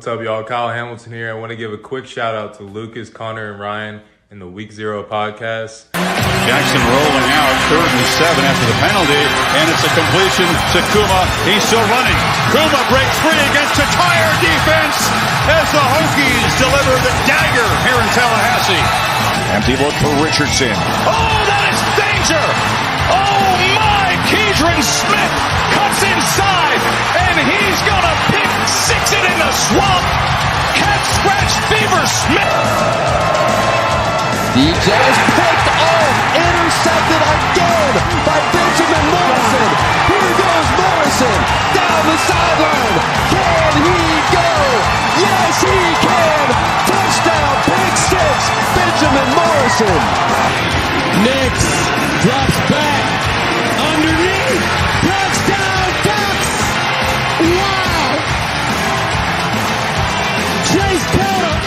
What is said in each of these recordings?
What's up, y'all? Kyle Hamilton here. I want to give a quick shout out to Lucas, Connor, and Ryan in the Week 0 podcast. Jackson rolling out, 3rd and 7 after the penalty, and it's a completion to Kuma. He's still running. Kuma breaks free against a tired defense as the Hokies deliver the dagger here in Tallahassee. Empty look for Richardson. Oh, that is danger! Oh my! Keidron Smith cuts inside, and he's gonna pick six it in the swamp. Cat scratch fever Smith. DJ is picked off, intercepted again by Benjamin Morrison. Here goes Morrison down the sideline. Can he go? Yes, he can. Touchdown, pick six, Benjamin Morrison. Nix drops back underneath. Touchdown, Ducks. Wow. Chase Taylor.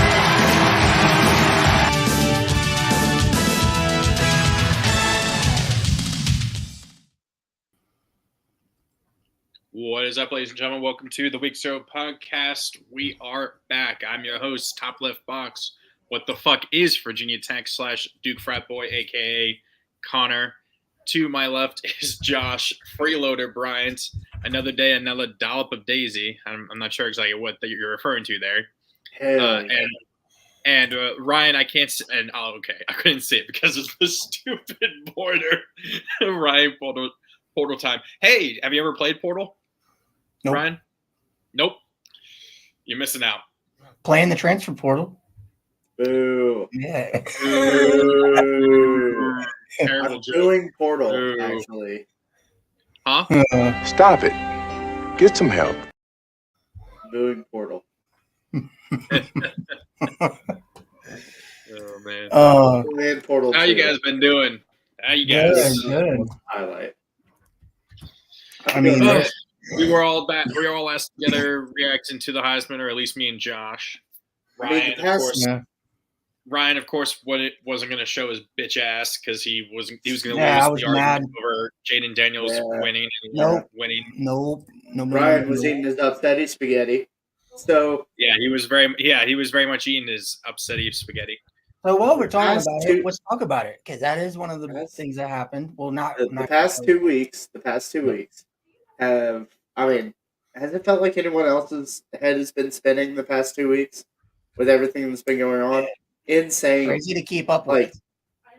What is up, ladies and gentlemen? Welcome to the Week 0 podcast. We are back. I'm your host, Top Left Box. What the fuck is Virginia Tech / Duke Frat Boy, a.k.a. Connor. To my left is Josh, Freeloader Bryant. Another day, another dollop of Daisy. I'm not sure exactly what that you're referring to there. And Ryan, I can't – and okay, I couldn't say it because of the stupid border. Ryan, Portal time. Hey, have you ever played Portal? Nope. Ryan? Nope. You're missing out. Playing the transfer portal. Boo. Yeah. Boo. Terrible I'm joke. doing Portal, Boo. actually. Huh? Stop it. Get some help. Doing Portal. Oh, man. Playing Portal How you 2. guys been doing? How you guys? Good. Highlight. I mean, Oh, we were all back. We were all last together reacting to the Heisman, or at least me and Josh. I mean, Ryan, the of past- course. yeah. Ryan, of course, wasn't going to show his bitch ass because he was going to Yeah, I lose was the argument mad. over Jaden Daniels Yeah. winning. Nope. Winning. Nope. Ryan was eating his upsetty spaghetti. So, Yeah, he was very much eating his upsetty spaghetti. So while we're talking Past about two- it, let's talk about it because that is one of the Past- things that happened. Well, not the not past quite. 2 weeks, has it felt like anyone else's head has been spinning the past 2 weeks with everything that's been going on? Insane. Crazy to keep up Like, with.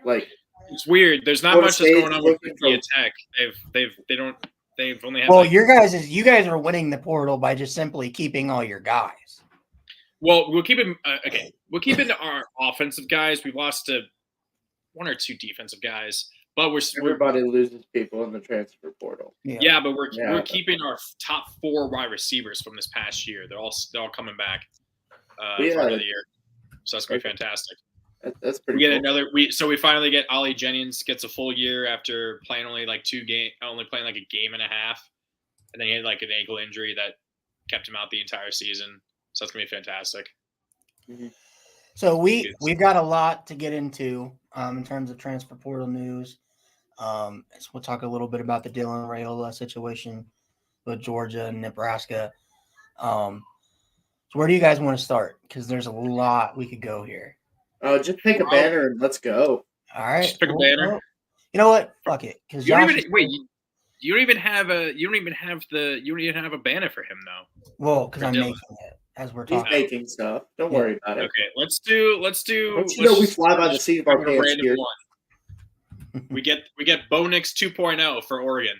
like, It's weird. There's not Florida much that's State going on with looking Virginia from- Tech. They've only had Well, like, you guys are winning the portal by just simply keeping all your guys. well, we'll keep it okay. We'll keep it to our offensive guys. We've lost to one or two defensive guys, but we're everybody loses people in the transfer portal. yeah, but we're Yeah. keeping our top 4 wide receivers from this past year. They're all coming back Yeah. for another year. So that's gonna be fantastic. That's We pretty get cool. another. We finally get Ollie Jennings gets a full year after playing only like only playing like a game and a half, and then he had like an ankle injury that kept him out the entire season. So that's gonna be fantastic. So we've got a lot to get into in terms of transfer portal news. So we'll talk a little bit about the Dylan Raiola situation with Georgia and Nebraska. So where do you guys want to start? Because there's a lot we could go here. Just pick a banner and let's go. All right, Just pick a banner. well, you know what? Fuck it. Because You don't even wait. You don't even have a banner for him though. Well, because I'm Dylan. making it as we're He's talking. making stuff. Don't worry about it. Okay, let's do. Don't you know we fly by the seat of our pick a pants random here? Hmm. one. We get Bo Nix 2.0 for Oregon.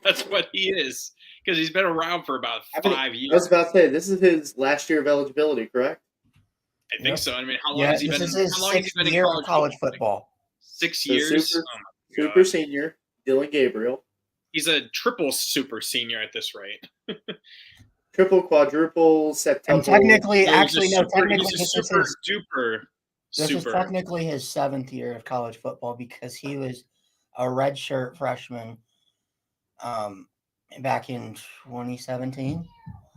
That's what he is because he's been around for about 5 years. I was about to say, this is his last year of eligibility, correct? I think so. I mean, how long Yeah, has he this been? is his How long has he sixth been in year of college football. 6 So years. super- Oh my Super God. senior, Dylan Gabriel. He's a triple super senior at this rate. Triple, quadruple, septuple. And technically, He's a actually, no, super- technically, he's a this is super his duper This is super. technically his 7th year of college football because he was a redshirt freshman back in 2017.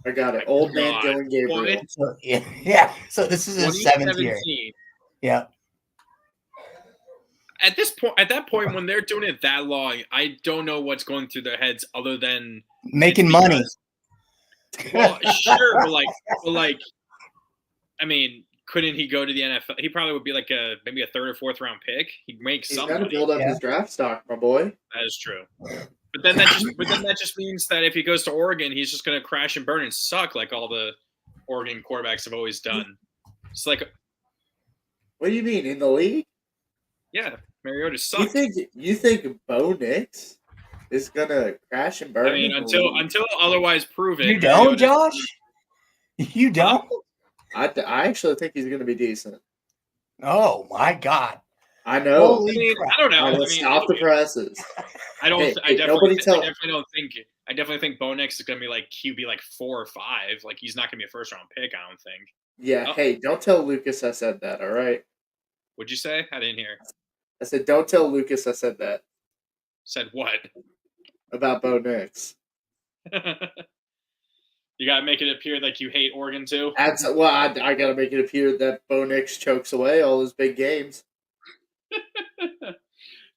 I got it. Old man God. Dylan Gabriel. So, yeah. So this is his 7th year. 2017. Yeah. At that point, when they're doing it that long, I don't know what's going through their heads other than Making it's money. because- Well, sure, but like I mean, couldn't he go to the NFL? He probably would be like maybe a third or fourth round pick. He'd make He's some got to money. build up his draft stock, my boy. That is true. But then that just means that if he goes to Oregon, he's just going to crash and burn and suck like all the Oregon quarterbacks have always done. It's like, What do you mean in the league? yeah, Mariota sucked. You think Bo Nix is gonna crash and burn? I mean, until otherwise proven. You don't, Josh? You don't? I actually think he's gonna be decent. Oh my God! I know. Holy I mean, crap. I don't know. I will stop the presses. I don't. Hey, I nobody definitely think Bo Nix is going to be like QB like 4 or 5. Like he's not going to be a first round pick. I don't think. Yeah. Oh. Hey, don't tell Lucas I said that. All right. What'd you say? I didn't hear. I said don't tell Lucas I said that Said what? about Bo Nix. You gotta make it appear like you hate Oregon too. I gotta make it appear that Bo Nix chokes away all his big games.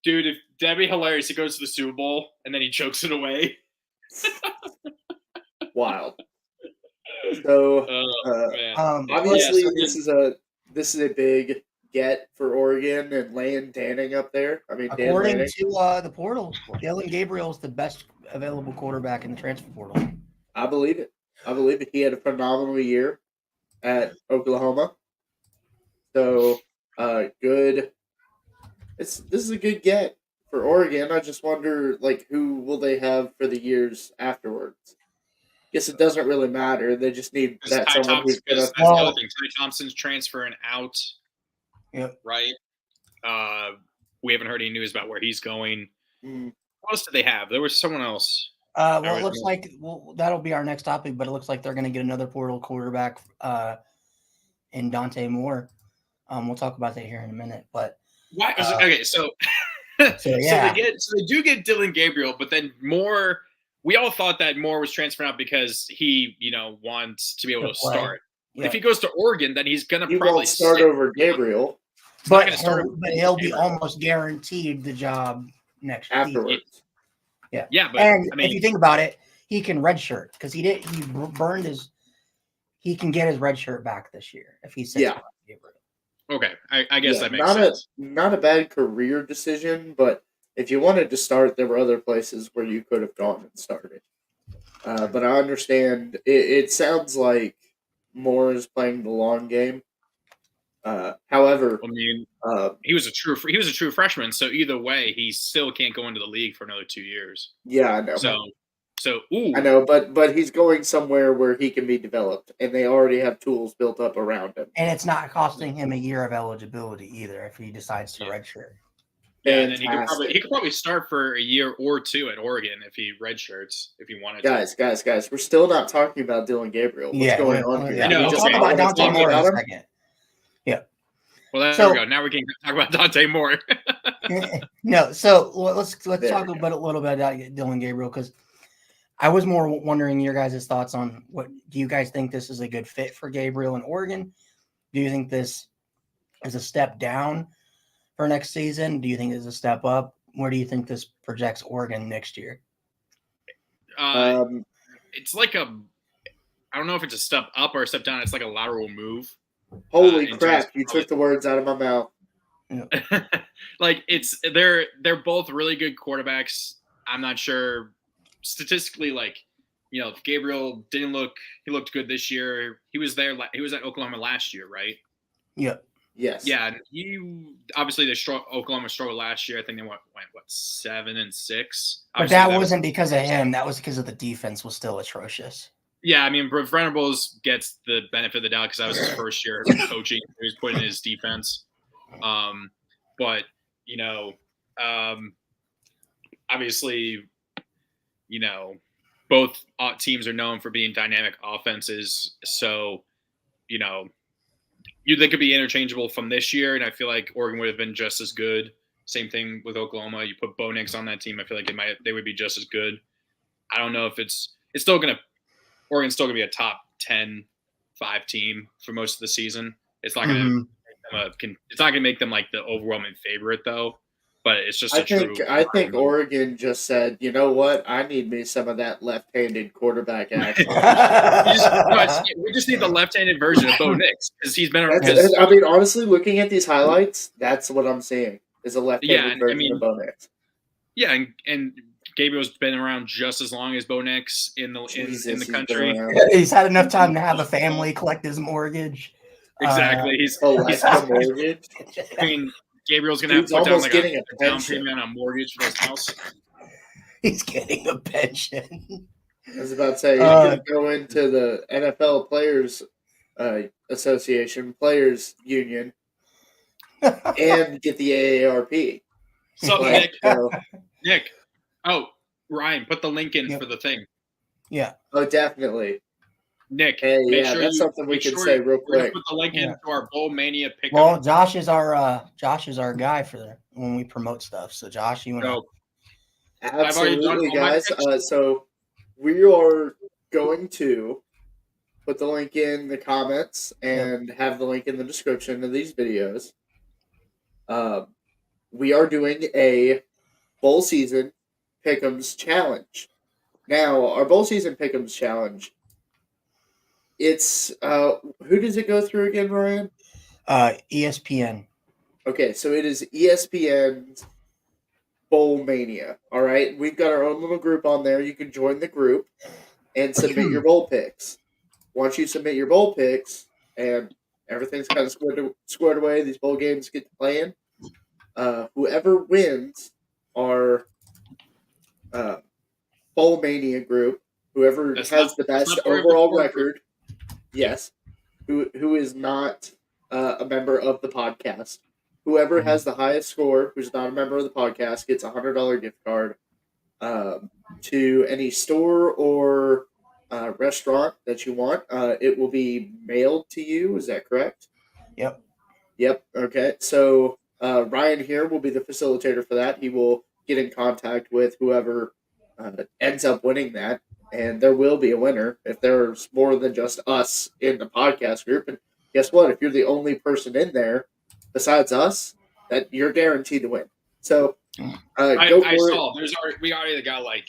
Dude, that'd be hilarious. He goes to the Super Bowl and then he chokes it away. Wild. So Man. obviously Yeah, this is a big get for Oregon and laying Danning up there. I mean, According Dan to the portal, Dylan Gabriel is the best available quarterback in the transfer portal. I believe it. He had a phenomenal year at Oklahoma. So good. This is a good get for Oregon. I just wonder, like, who will they have for the years afterwards? Guess it doesn't really matter. They just need that someone who's gonna. That's the other thing. Ty Thompson's transferring out. Yep. Right. We haven't heard any news about where he's going. Mm. What else did they have? There was someone else. Well, it looks like that'll be our next topic, but it looks like they're going to get another portal quarterback in Dante Moore. We'll talk about that here in a minute. But why? Okay, so yeah. so they do get Dylan Gabriel, but then Moore. We all thought that Moore was transferring out because he, wants to be able to start. Yeah. If he goes to Oregon, then he's going to He probably won't start over Gabriel, but he'll be almost guaranteed the job next afterwards. Season. Yeah, yeah, but and I mean, if you think about it, he can redshirt because he burned his. He can get his red shirt back this year if he sits. Yeah. Okay, I guess that makes sense. Not a bad career decision, but if you wanted to start, there were other places where you could have gone and started. But I understand. It sounds like Moore is playing the long game. However, I mean, he was a true freshman, so either way, he still can't go into the league for another 2 years. Yeah, I know. So I know, but he's going somewhere where he can be developed, and they already have tools built up around him. And it's not costing him a year of eligibility either if he decides to redshirt. Yeah, and then he could probably start for a year or two at Oregon if he redshirts if he wanted to. Guys, we're still not talking about Dylan Gabriel. What's going on here? Yeah, we'll talk about Dante Moore in a second. Yeah. Well, there we go. Now we can talk about Dante Moore. No, so let's talk about a little bit about Dylan Gabriel because I was more wondering your guys' thoughts on do you guys think this is a good fit for Gabriel in Oregon? Do you think this is a step down for next season? Do you think it's a step up? Where do you think this projects Oregon next year? It's like I don't know if it's a step up or a step down. It's like a lateral move. Holy crap! You took the words out of my mouth. Yeah. Like they're both really good quarterbacks. I'm not sure statistically, if Gabriel he looked good this year. He was at Oklahoma last year, right? Yep. Yes. Yeah, and obviously Oklahoma struggled last year. I think they went 7-6. But that wasn't because of him. That was because of the defense was still atrocious. Yeah, I mean, Venables gets the benefit of the doubt because that was his first year coaching. He was putting in his defense. But, obviously, both teams are known for being dynamic offenses. So, they could be interchangeable from this year, and I feel like Oregon would have been just as good. Same thing with Oklahoma. You put Bo Nix on that team, I feel like they would be just as good. I don't know if it's still going to – Oregon's still going to be a top 10, 5 team for most of the season. It's not going to it's not going to make them like the overwhelming favorite though. But but it's just I think Oregon just said, you know what? I need me some of that left-handed quarterback action. we just need the left-handed version of Bo Nix because he's been. I mean, honestly, looking at these highlights, that's what I'm seeing is a left-handed version of Bo Nix. Yeah, and Gabriel's been around just as long as Bo Nix in the country. He's had enough time to have a family, collect his mortgage. Exactly. He's mortgage. I mean, Gabriel's gonna have to put down like a down payment on a mortgage for his house. He's getting a pension. I was about to say he's gonna go into the NFL Players Association, Players Union, and get the AARP. So Nick. Oh, Ryan, put the link in for the thing. Yeah. Oh, definitely. Nick, that's something we can say real quick. Put the link into our Bowl Mania pick. Well, Josh is our guy for when we promote stuff. So Josh, you want to? Absolutely, guys. So we are going to put the link in the comments and have the link in the description of these videos. We are doing a bowl season pick'ems challenge. Now, our bowl season pick'ems challenge. It's who does it go through again, Ryan? ESPN. Okay, so it is ESPN's Bowl Mania. All right, we've got our own little group on there. You can join the group and submit your bowl picks. Once you submit your bowl picks and everything's kind of squared away, these bowl games get to playing. Whoever wins our Bowl Mania group, whoever has the best overall record. Yes, who is not a member of the podcast. Whoever has the highest score, who's not a member of the podcast, gets a $100 gift card to any store or restaurant that you want. It will be mailed to you. Is that correct? Yep. Okay. So Ryan here will be the facilitator for that. He will get in contact with whoever ends up winning that. And there will be a winner if there's more than just us in the podcast group. And guess what? If you're the only person in there besides us, that you're guaranteed to win. So I saw we already got like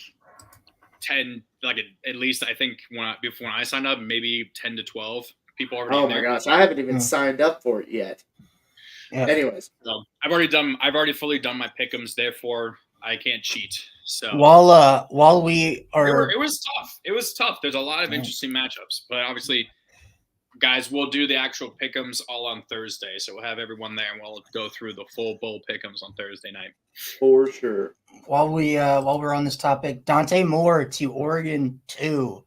10, like at least I think before I signed up, maybe 10 to 12 people already. Oh my gosh, I haven't even signed up for it yet. Yeah. Anyways, so I've already fully done my pick'ems. Therefore, I can't cheat. So while we are, it was tough. It was tough. There's a lot of interesting matchups, but obviously, guys, we'll do the actual pick'ems all on Thursday. So we'll have everyone there, and we'll go through the full bowl pick'ems on Thursday night. For sure. While we're on this topic, Dante Moore to Oregon 2,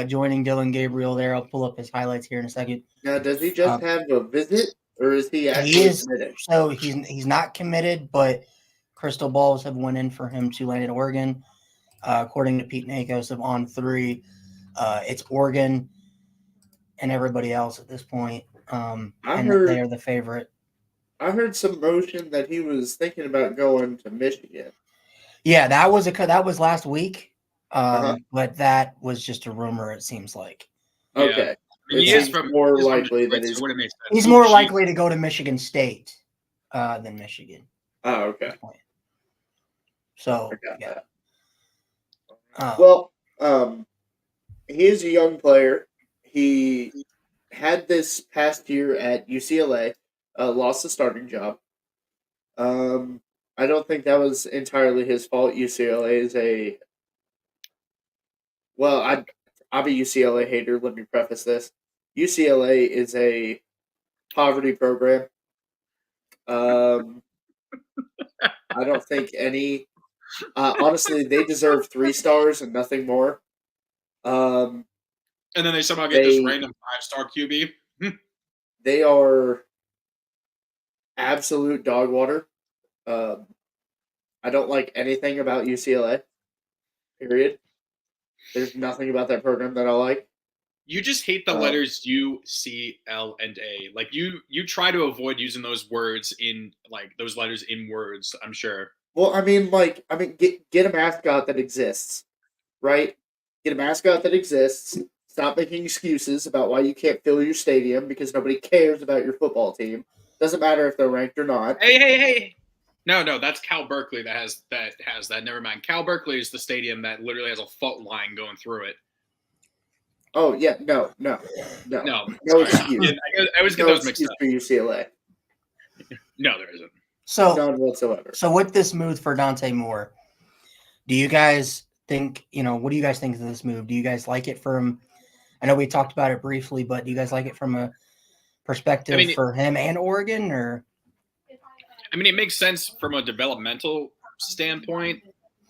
joining Dylan Gabriel there. I'll pull up his highlights here in a second. Now, does he just have a visit, or is he actually committed? So he's not committed, but crystal balls have went in for him to land at Oregon. According to Pete Nakos of On3, it's Oregon and everybody else at this point. And they are the favorite. I heard some motion that he was thinking about going to Michigan. Yeah, that was last week. But that was just a rumor, it seems like. Okay. Yeah. He is more likely that he's more likely to go to Michigan State than Michigan. Oh, okay. So yeah. He is a young player. He had this past year at UCLA, lost the starting job. I don't think that was entirely his fault. UCLA is I'm a UCLA hater. Let me preface this. UCLA is a poverty program. I don't think any. Honestly, they deserve 3 stars and nothing more. And then they somehow get this random 5-star QB. They are absolute dog water. I don't like anything about UCLA. Period. There's nothing about that program that I like. You just hate the letters U, C, L, and A. Like you try to avoid using those words those letters in words. I'm sure. Well, get a mascot that exists, right? Get a mascot that exists. Stop making excuses about why you can't fill your stadium because nobody cares about your football team. Doesn't matter if they're ranked or not. Hey! No, that's Cal Berkeley that has that. Never mind. Cal Berkeley is the stadium that literally has a fault line going through it. Oh yeah, no Sorry. excuse. I always get No those mixed excuse up. for UCLA. No, there isn't. So None whatsoever. So with this move for Dante Moore, do you guys think, what do you guys think of this move? Do you guys like it from, I know we talked about it briefly, but do you guys like it from a perspective for him and Oregon, or? I mean, it makes sense from a developmental standpoint.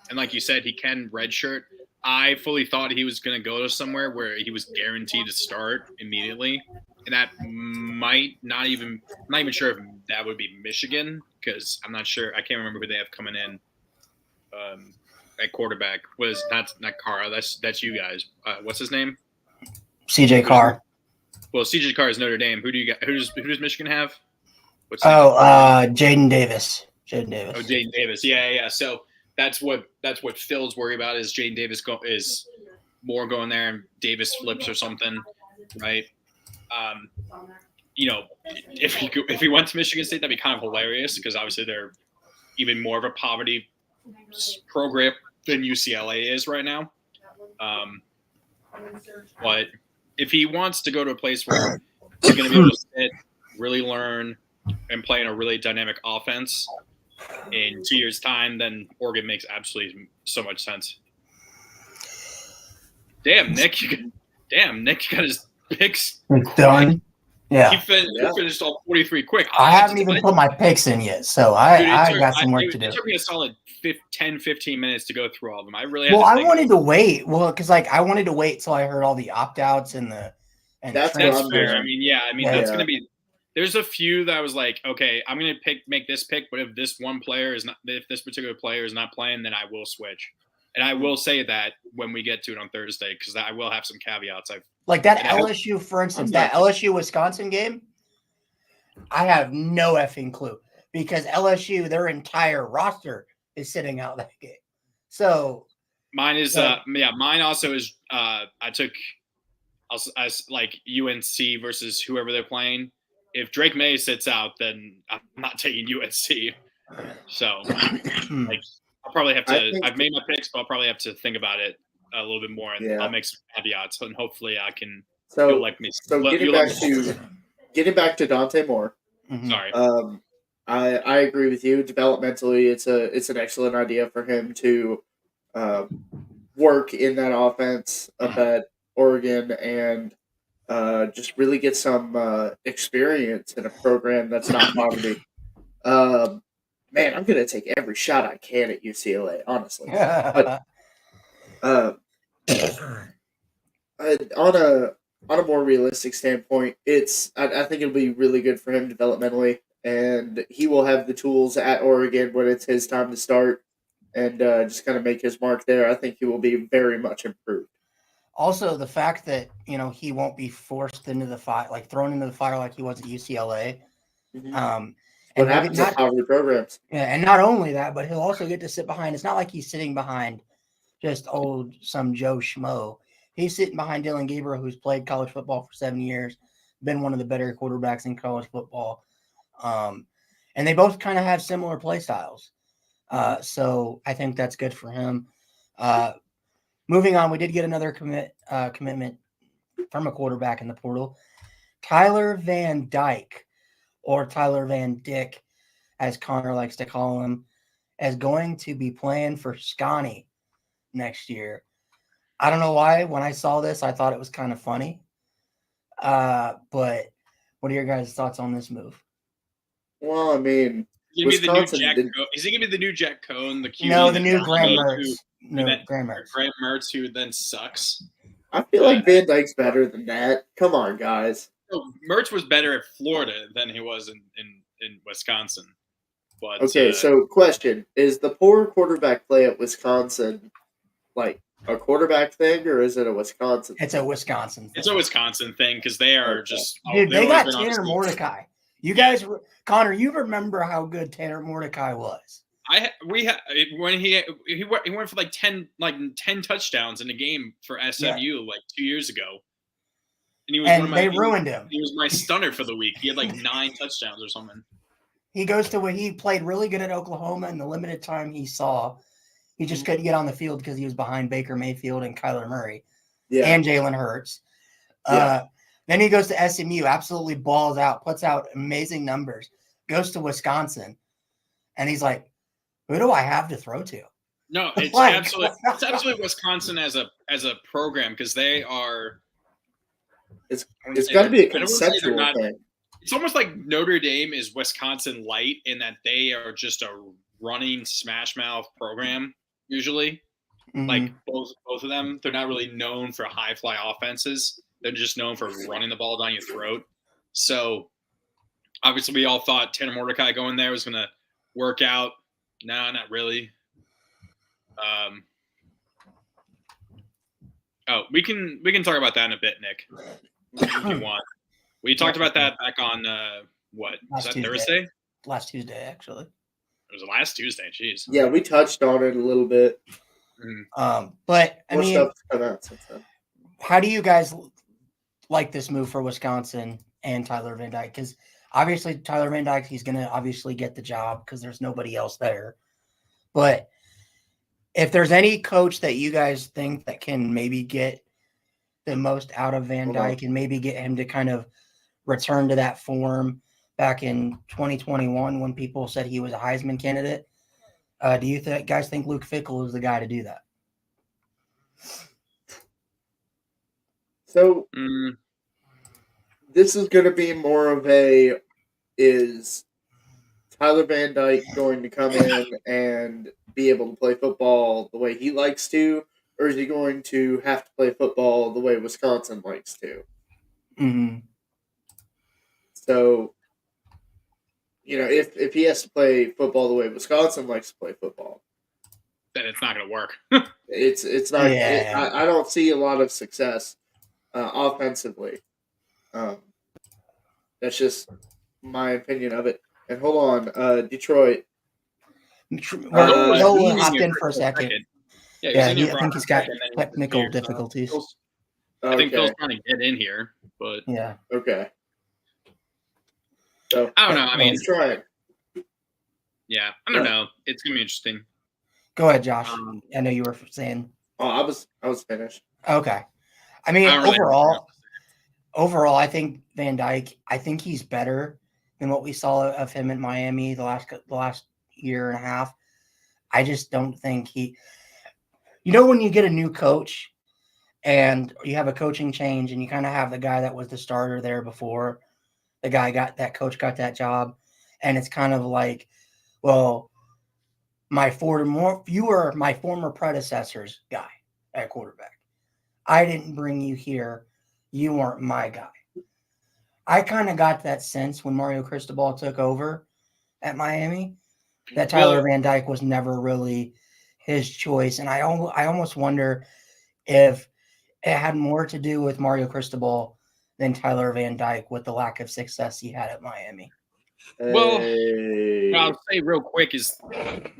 And like you said, he can redshirt. I fully thought he was going to go to somewhere where he was guaranteed to start immediately. And that might I'm not even sure if that would be Michigan, because I'm not sure. I can't remember who they have coming in at quarterback. Was not Carr. That's you guys. What's his name? CJ Carr. Well, CJ Carr is Notre Dame. Who do you got? Who does Michigan have? Jaden Davis. Jaden Davis. Oh, Jaden Davis. Yeah. So that's what Phil's worried about is Jaden Davis is more going there and Davis flips or something, right? If he went to Michigan State, that'd be kind of hilarious because obviously they're even more of a poverty program than UCLA is right now. But if he wants to go to a place where he's going to be able to sit, really learn, and play in a really dynamic offense in 2 years' time, then Oregon makes absolutely so much sense. Damn, Nick got his picks done. Yeah. He finished all 43 quick. I haven't even put my picks in yet, so I got some work to do. It took me a solid 10, 15 minutes to go through all of them. I really wanted to wait. Well, because I wanted to wait till I heard all the opt-outs and that's fair. That's going to be. There's a few that I was like, okay, I'm going to make this pick, but if this particular player is not playing, then I will switch. And I will say that when we get to it on Thursday, because I will have some caveats. Like that LSU, for instance, that LSU-Wisconsin game, I have no effing clue because LSU, their entire roster is sitting out that game. So mine is, mine also is, I took like UNC versus whoever they're playing. If Drake May sits out, then I'm not taking UNC. So, I'll probably have to. I've made my picks, but I'll probably have to think about it a little bit more, and I'll make some caveats, and hopefully I can. So, like me. So getting back to Dante Moore. Mm-hmm. Sorry. I agree with you. Developmentally, it's an excellent idea for him to work in that offense up at Oregon and just really get some experience in a program that's not poverty. Man, I'm gonna take every shot I can at UCLA, honestly. But on a more realistic standpoint, I think it'll be really good for him developmentally, and he will have the tools at Oregon when it's his time to start, and just kind of make his mark there. I think he will be very much improved. Also, the fact that he won't be forced into the fire, like thrown into the fire, like he was at UCLA. Mm-hmm. What happens at poverty programs? Yeah, and not only that, but he'll also get to sit behind. It's not like he's sitting behind just some Joe Schmo. He's sitting behind Dylan Gabriel, who's played college football for 7 years, been one of the better quarterbacks in college football. And they both kind of have similar play styles. So I think that's good for him. Moving on, we did get another commitment from a quarterback in the portal. Tyler Van Dyke, or Tyler Van Dick, as Connor likes to call him, is going to be playing for Scotty next year. I don't know why. When I saw this, I thought it was kind of funny. But what are your guys' thoughts on this move? Well, I mean, is he going to be the new Jack Cohn? The QB no, the new Graham Mertz. Graham Mertz, who then sucks. I feel like Van Dyke's better than that. Come on, guys. Mertz was better at Florida than he was in Wisconsin. But okay, so question: is the poor quarterback play at Wisconsin like a quarterback thing, or is it a Wisconsin? It's a Wisconsin thing. It's a Wisconsin thing because they are just. Dude, they got Tanner Mordecai. You guys, Connor, you remember how good Tanner Mordecai was? When he went for like 10 touchdowns in a game for SMU like 2 years ago. And he was they ruined him. He was my stunner for the week. He had like 9 touchdowns or something. He goes to where he played really good at Oklahoma in the limited time he saw. He just couldn't get on the field because he was behind Baker Mayfield and Kyler Murray and Jalen Hurts. Then he goes to SMU, absolutely balls out, puts out amazing numbers, goes to Wisconsin, and he's like, who do I have to throw to? No, it's absolutely Wisconsin as a program because they are. It's got to be a conceptual thing. It's almost like Notre Dame is Wisconsin light in that they are just a running smash mouth program usually. Mm-hmm. Like both of them, they're not really known for high fly offenses. They're just known for running the ball down your throat. So obviously we all thought Tanner Mordecai going there was going to work out. No, not really. We can talk about that in a bit, Nick, if you want. We talked about that back on was that Tuesday. Thursday? Last Tuesday, actually. It was last Tuesday. Jeez. Yeah, we touched on it a little bit. But I More mean, stuff's come out since then. how do you guys like this move for Wisconsin and Tyler Van Dyke? Because obviously Tyler Van Dyke, he's going to obviously get the job because there's nobody else there. But if there's any coach that you guys think that can maybe get the most out of Van Dyke and maybe get him to kind of return to that form back in 2021 when people said he was a Heisman candidate, do you guys think Luke Fickell is the guy to do that? So this is going to be more of is Tyler Van Dyke going to come in and be able to play football the way he likes to, or is he going to have to play football the way Wisconsin likes to? Mm-hmm. So, if he has to play football the way Wisconsin likes to play football, then it's not going to work. it's not. Yeah. I don't see a lot of success offensively. That's just my opinion of it. And hold on, Detroit. He'll hop in for a second. Yeah, I think he's got technical difficulties. I think Phil's trying to get in here, but yeah. Okay. So I don't know. I mean, he's trying. Yeah, I don't know. It's gonna be interesting. Go ahead, Josh. I know you were saying. Oh, I was finished. Okay. I mean, overall, I think Van Dyke. I think he's better than what we saw of him in Miami the last year and a half. I just don't think he. When you get a new coach and you have a coaching change, and you kind of have the guy that was the starter there before, that coach got that job, and it's kind of like, well, you were my former predecessor's guy at quarterback. I didn't bring you here. You weren't my guy. I kind of got that sense when Mario Cristobal took over at Miami that Tyler Van Dyke was never really his choice. And I almost wonder if it had more to do with Mario Cristobal than Tyler Van Dyke with the lack of success he had at Miami. Well, I'll say real quick is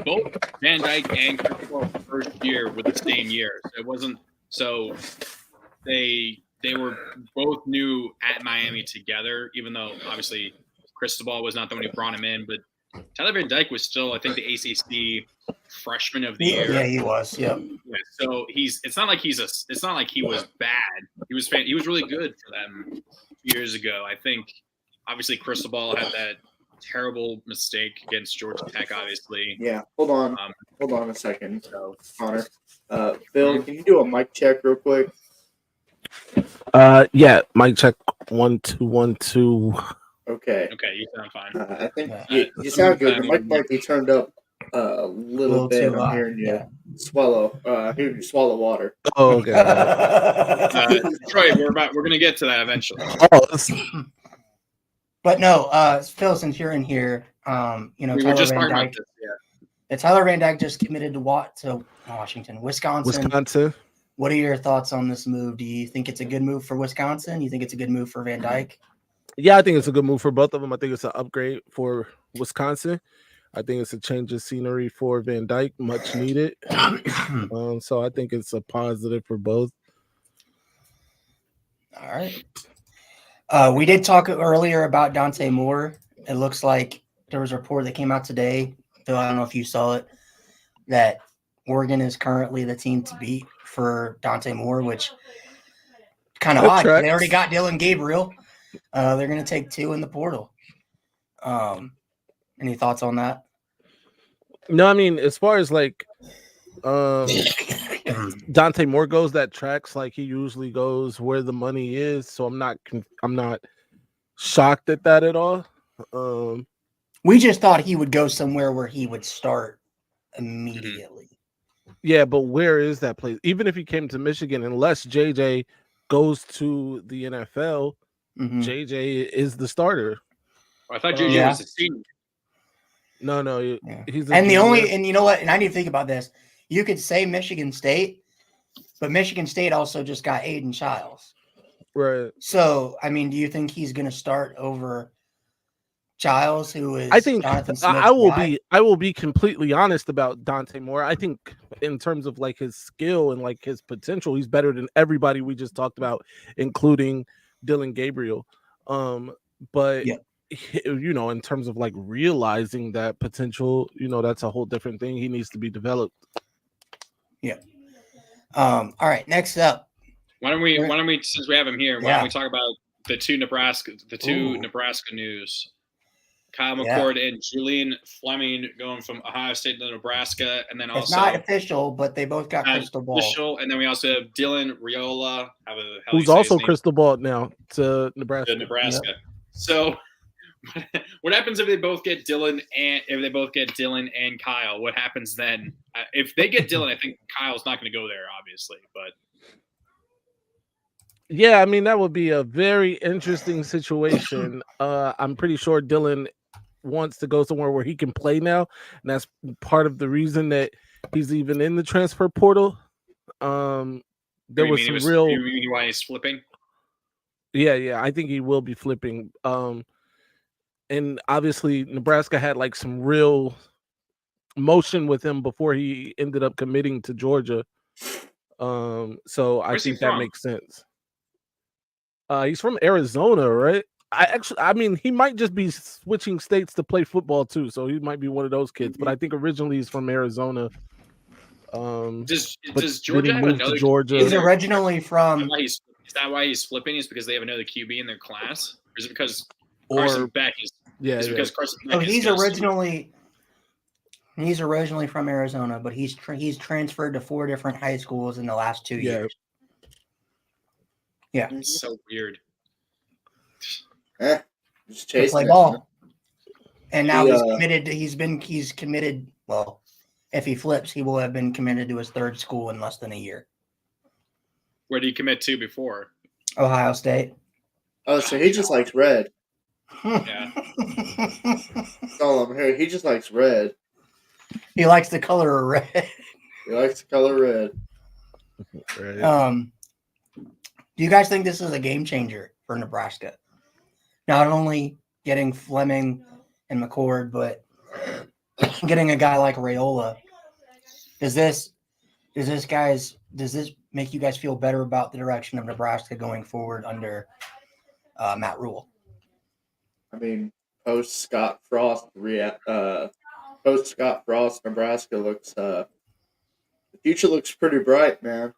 both Van Dyke and Cristobal's first year were the same year. So it wasn't so they were both new at Miami together, even though obviously Cristobal was not the one who brought him in, but Tyler Van Dyke was still, I think, the ACC freshman of the year. Yeah, he was. Yep. Yeah, so it's not like he was bad. He was really good for them years ago. I think obviously Cristobal had that terrible mistake against Georgia Tech, obviously. Yeah. Hold on a second, Connor. Phil, can you do a mic check real quick? Yeah, mic check 1 2 1 2. Okay, you sound fine. I think you sound good. The mic might be turned up a little bit. I'm hearing you swallow. Hearing you swallow water. Oh, okay. Troy, we're gonna get to that eventually. But no, Phil, since you're in here, we were just talking about this. Yeah. Tyler Van Dyke just committed to Wisconsin. What are your thoughts on this move? Do you think it's a good move for Wisconsin? You think it's a good move for Van Dyke? Yeah, I think it's a good move for both of them. I think it's an upgrade for Wisconsin. I think it's a change of scenery for Van Dyke, much needed. So I think it's a positive for both. All right. We did talk earlier about Dante Moore. It looks like there was a report that came out today, though I don't know if you saw it, that Oregon is currently the team to beat for Dante Moore, which kind of That odd. tracks. They already got Dylan Gabriel. They're going to take 2 in the portal. Any thoughts on that? No, I mean, as far as like Dante Moore goes, that tracks like he usually goes where the money is. So I'm not shocked at that at all. We just thought he would go somewhere where he would start immediately. Yeah, but where is that place? Even if he came to Michigan, unless JJ goes to the NFL, JJ is the starter. I thought JJ was a senior. No, he's a and the junior. only, and you know what? And I need to think about this. You could say Michigan State, but Michigan State also just got Aiden Childs. Right. So, I mean, do you think he's going to start over Childs, who is? I think Jonathan I will be completely honest about Dante Moore. I think in terms of like his skill and like his potential, he's better than everybody we just talked about, including Dylan Gabriel. But you know, in terms of like realizing that potential, you know, that's a whole different thing. He needs to be developed. Yeah. All right. Next up, why don't we since we have him here, why don't we talk about the two Nebraska news? Kyle McCord and Julian Fleming going from Ohio State to Nebraska, and then it's not official, but they both got crystal ball. Official, and then we also have Dylan Raiola, who's also crystal ball now to Nebraska. Yep. So, what happens if they both get Dylan and Kyle? What happens then? If they get Dylan, I think Kyle's not going to go there, obviously, but. Yeah, I mean, that would be a very interesting situation. I'm pretty sure Dylan wants to go somewhere where he can play now, and that's part of the reason that he's even in the transfer portal. There was some real. You mean why he's flipping? Yeah, I think he will be flipping. And obviously Nebraska had like some real motion with him before he ended up committing to Georgia. So I think that makes sense. He's from Arizona, right? I mean, he might just be switching states to play football too, so he might be one of those kids. But I think originally he's from Arizona. Does Georgia have another? Georgia? He's originally from. Is that why he's flipping? Is because they have another QB in their class, or is it because Carson Beck is? Because Carson Beck he's originally from Arizona, but he's transferred to 4 different high schools in the last 2 years. Yeah, it's so weird. Just chase play ball, and now he's committed. He's committed. Well, if he flips, he will have been committed to his 3rd school in less than a year. Where did he commit to before? Ohio State. Oh, so he just likes red. Yeah. That's all I'm hearing. He just likes red. He likes the color of red. He likes the color red. Right. Do you guys think this is a game changer for Nebraska? Not only getting Fleming and McCord, but getting a guy like Raiola. Does this make you guys feel better about the direction of Nebraska going forward under Matt Rule? I mean, post Scott Frost, Nebraska looks. The future looks pretty bright, man.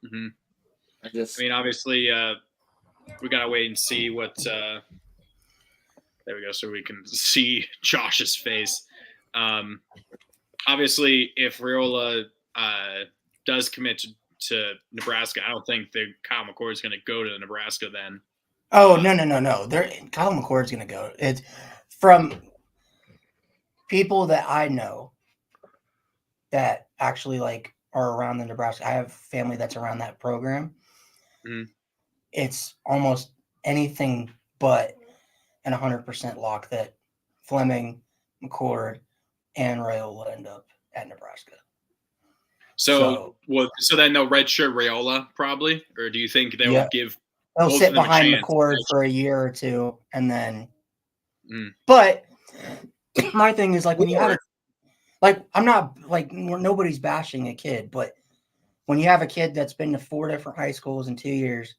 Mm-hmm. I mean, obviously, we gotta wait and see what. There we go, so we can see Josh's face. Obviously, if Raiola does commit to Nebraska, I don't think that Kyle McCord is going to go to Nebraska then. Oh, no. Kyle McCord's going to go. It's from people that I know that actually like are around the Nebraska. I have family that's around that program. Mm-hmm. It's almost anything but an 100% lock that Fleming, McCord, and Raiola end up at Nebraska. So then they'll redshirt Raiola probably, or do you think they will give? They'll sit behind McCord for a year or two, and then. But my thing is like when you have I'm not like nobody's bashing a kid, but when you have a kid that's been to 4 different high schools in 2 years,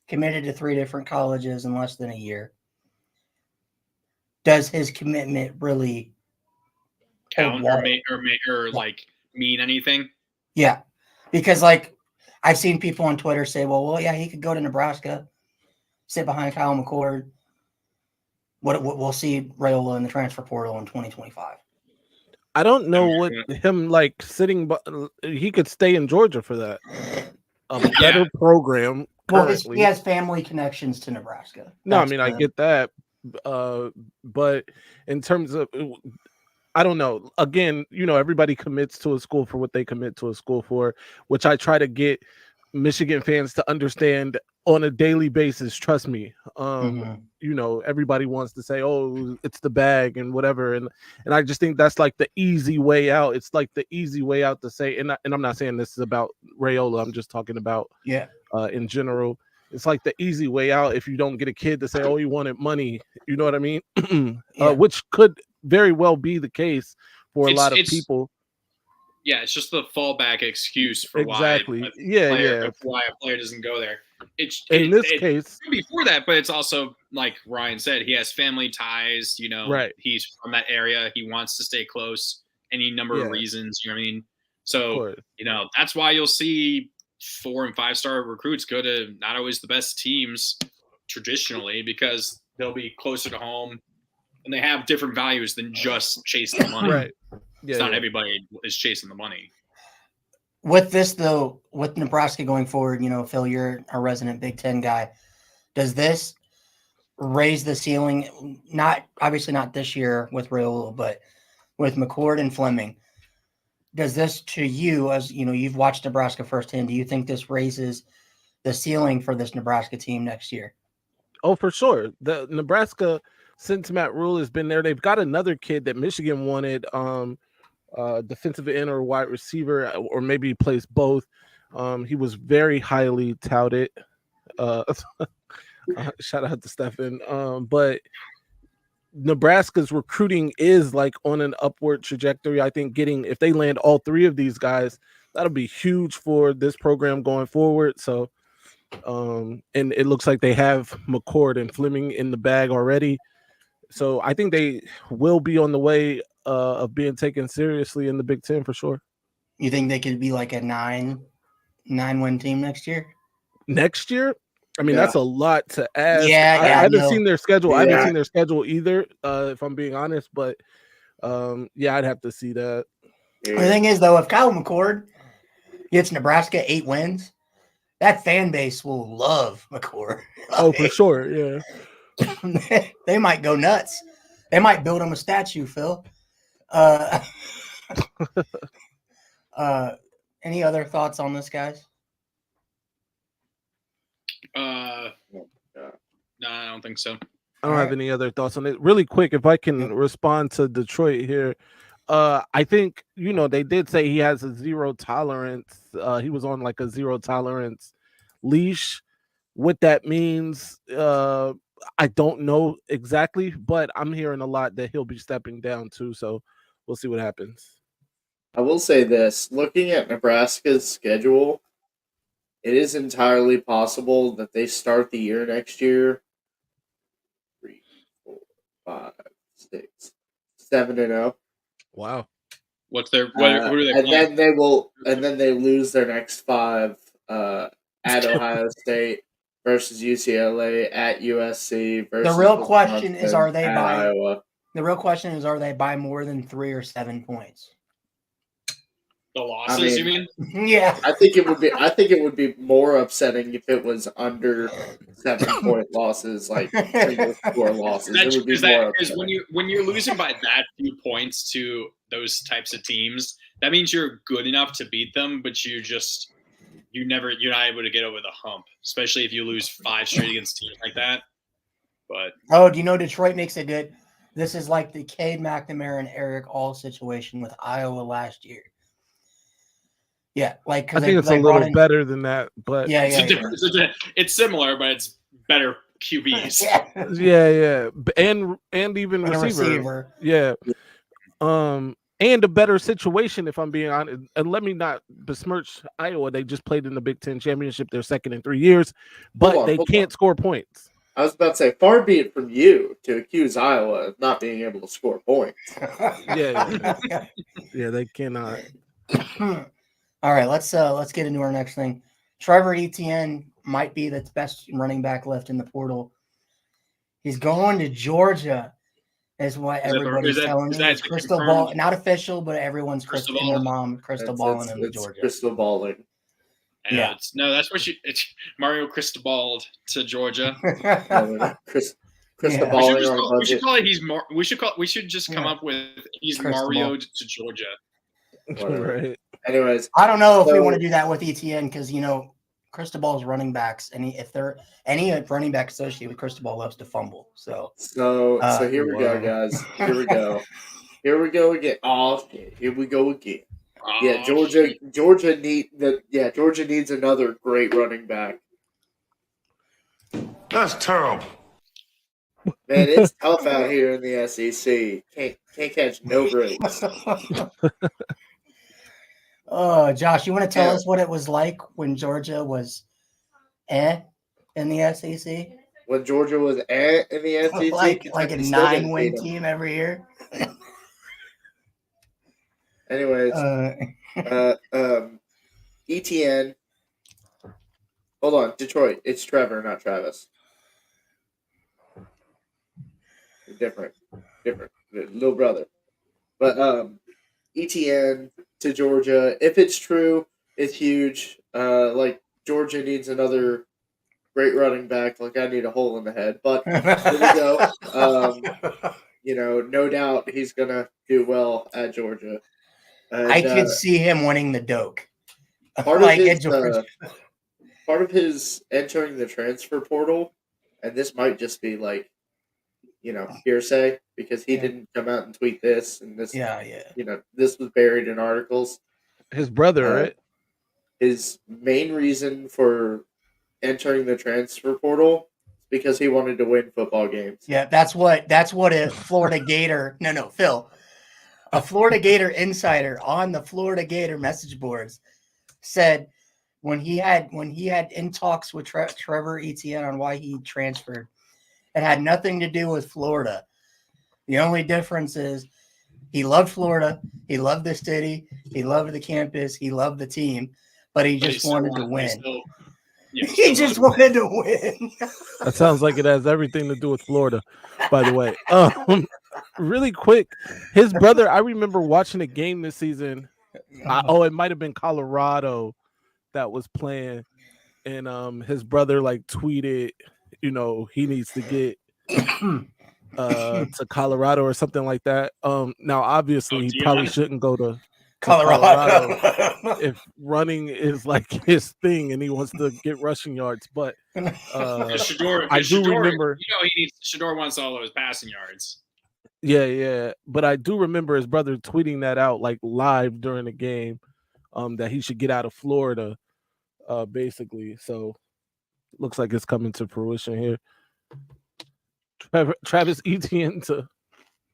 committed to 3 different colleges in less than a year, does his commitment really count hold or like mean anything? Yeah, because like I've seen people on Twitter say, well, yeah, he could go to Nebraska, sit behind Kyle McCord. What we'll see Raiola in the transfer portal in 2025. I don't know what him like sitting, but he could stay in Georgia for that. A better program currently. Well, he has family connections to Nebraska. No, I mean I get that, but in terms of, I don't know. Again, everybody commits to a school for what they commit to a school for, which I try to get Michigan fans to understand on a daily basis. Trust me. Everybody wants to say, "Oh, it's the bag" and whatever, and I just think that's like the easy way out. It's like the easy way out to say, and I'm not saying this is about Raiola. I'm just talking about in general. It's like the easy way out if you don't get a kid to say, "Oh, you wanted money." You know what I mean? Which could very well be the case for a lot of people. Yeah, it's just the fallback excuse for exactly. why a player doesn't go there. In this case, before that, but it's also like Ryan said, he has family ties. Right. He's from that area. He wants to stay close. Any number of reasons. You know what I mean? So that's why you'll see 4- and 5-star recruits go to not always the best teams traditionally, because they'll be closer to home and they have different values than just chasing the money. Right. It's not everybody is chasing the money. With this, though, with Nebraska going forward, Phil, you're a resident Big Ten guy. Does this raise the ceiling? Obviously not this year with Raiola, but with McCord and Fleming. Does this, to you, as you've watched Nebraska firsthand, do you think this raises the ceiling for this Nebraska team next year? Oh, for sure. The Nebraska, since Matt Rule has been there, they've got another kid that Michigan wanted, defensive end or wide receiver, or maybe he plays both. He was very highly touted. Shout out to Stefan. But Nebraska's recruiting is like on an upward trajectory. I think if they land all three of these guys, that'll be huge for this program going forward. So, and it looks like they have McCord and Fleming in the bag already. So I think they will be on the way of being taken seriously in the Big Ten for sure. You think they could be like a 9-win team next year? Next year? I mean, that's a lot to ask. Yeah, I haven't seen their schedule. I haven't seen their schedule either, if I'm being honest. But I'd have to see that. The thing is, though, if Kyle McCord gets Nebraska 8 wins, that fan base will love McCord. Oh, for sure, yeah. They might go nuts. They might build him a statue, Phil. Any other thoughts on this, guys? No, I don't think so. I don't have any other thoughts on it. Really quick, if I can respond to Detroit here. I think, they did say he has a zero tolerance. He was on like a zero tolerance leash. What that means, I don't know exactly, but I'm hearing a lot that he'll be stepping down too. So we'll see what happens. I will say this, looking at Nebraska's schedule, it is entirely possible that they start the year next year 3, 4, 5, 6, 7-0. Wow. What's their who are they playing? Then they lose their next 5 at Ohio State versus UCLA, at USC versus the real question is, are they by Iowa? The real question is, are they by more than 3 or 7 points? The losses, you mean? Yeah. I think it would be more upsetting if it was under 7-point losses, like single score losses. It would be more upsetting. When you're losing by that few points to those types of teams, that means you're good enough to beat them, but you're not able to get over the hump, especially if you lose 5 straight against teams like that. But do you know Detroit makes it good? This is like the Cade McNamara and Eric All situation with Iowa last year. Yeah, like I think it's a little better than that, but it's similar, but it's better QBs. Yeah, and even receiver. Yeah, and a better situation, if I'm being honest. And let me not besmirch Iowa. They just played in the Big Ten championship. They're second in 3 years, but they can't score points. I was about to say, far be it from you to accuse Iowa of not being able to score points. Yeah, they cannot. All right, let's get into our next thing. Trevor Etienne might be the best running back left in the portal. He's going to Georgia, is what everybody's telling me. It's crystal ball, not official, but everyone's crystal and their mom crystal balling him to Georgia. Crystal balling. Yeah. That's what it's Mario Cristobaled to Georgia. Crystal balling on a budget. We should call it we should just come up with he's Mario to Georgia. Right. Anyways, I don't know if we want to do that with ETN because Cristobal's running backs, if they're any running back associated with Cristobal loves to fumble. So here we go, guys. Here we go. Here we go again. Oh shit! Here we go again. Yeah, Georgia needs another great running back. That's terrible. Man, it's tough out here in the SEC. Can't catch no breaks. Oh, Josh, you want to tell us what it was like when Georgia was in the SEC? When Georgia was in the SEC? like a 9-win team every year? Anyways, ETN. Hold on, Detroit. It's Trevor, not Travis. Different. Little brother. But ETN to Georgia. If it's true, it's huge. Georgia needs another great running back. Like I need a hole in the head. But here we go. No doubt he's gonna do well at Georgia. And, I could see him winning the Doak. Part of his entering the transfer portal, and this might just be hearsay because he didn't come out and tweet this, and this, this was buried in articles. His brother, right? His main reason for entering the transfer portal is because he wanted to win football games. Yeah, that's what a Florida Gator. No, Phil. A Florida Gator insider on the Florida Gator message boards said when he had in talks with Trevor Etienne on why he transferred, it had nothing to do with Florida. The only difference is he loved Florida, he loved the city, he loved the campus, he loved the team, but he just wanted to win. He just wanted to win. That sounds like it has everything to do with Florida, by the way. Really quick, his brother, I remember watching a game this season. It might have been Colorado that was playing, and his brother tweeted, he needs to get to Colorado or something like that. Now obviously he probably shouldn't go to Colorado if running is his thing and he wants to get rushing yards. But I do remember Shador wants all of his passing yards. Yeah. But I do remember his brother tweeting that out live during the game, that he should get out of Florida, basically. So looks like it's coming to fruition here. Travis Etienne to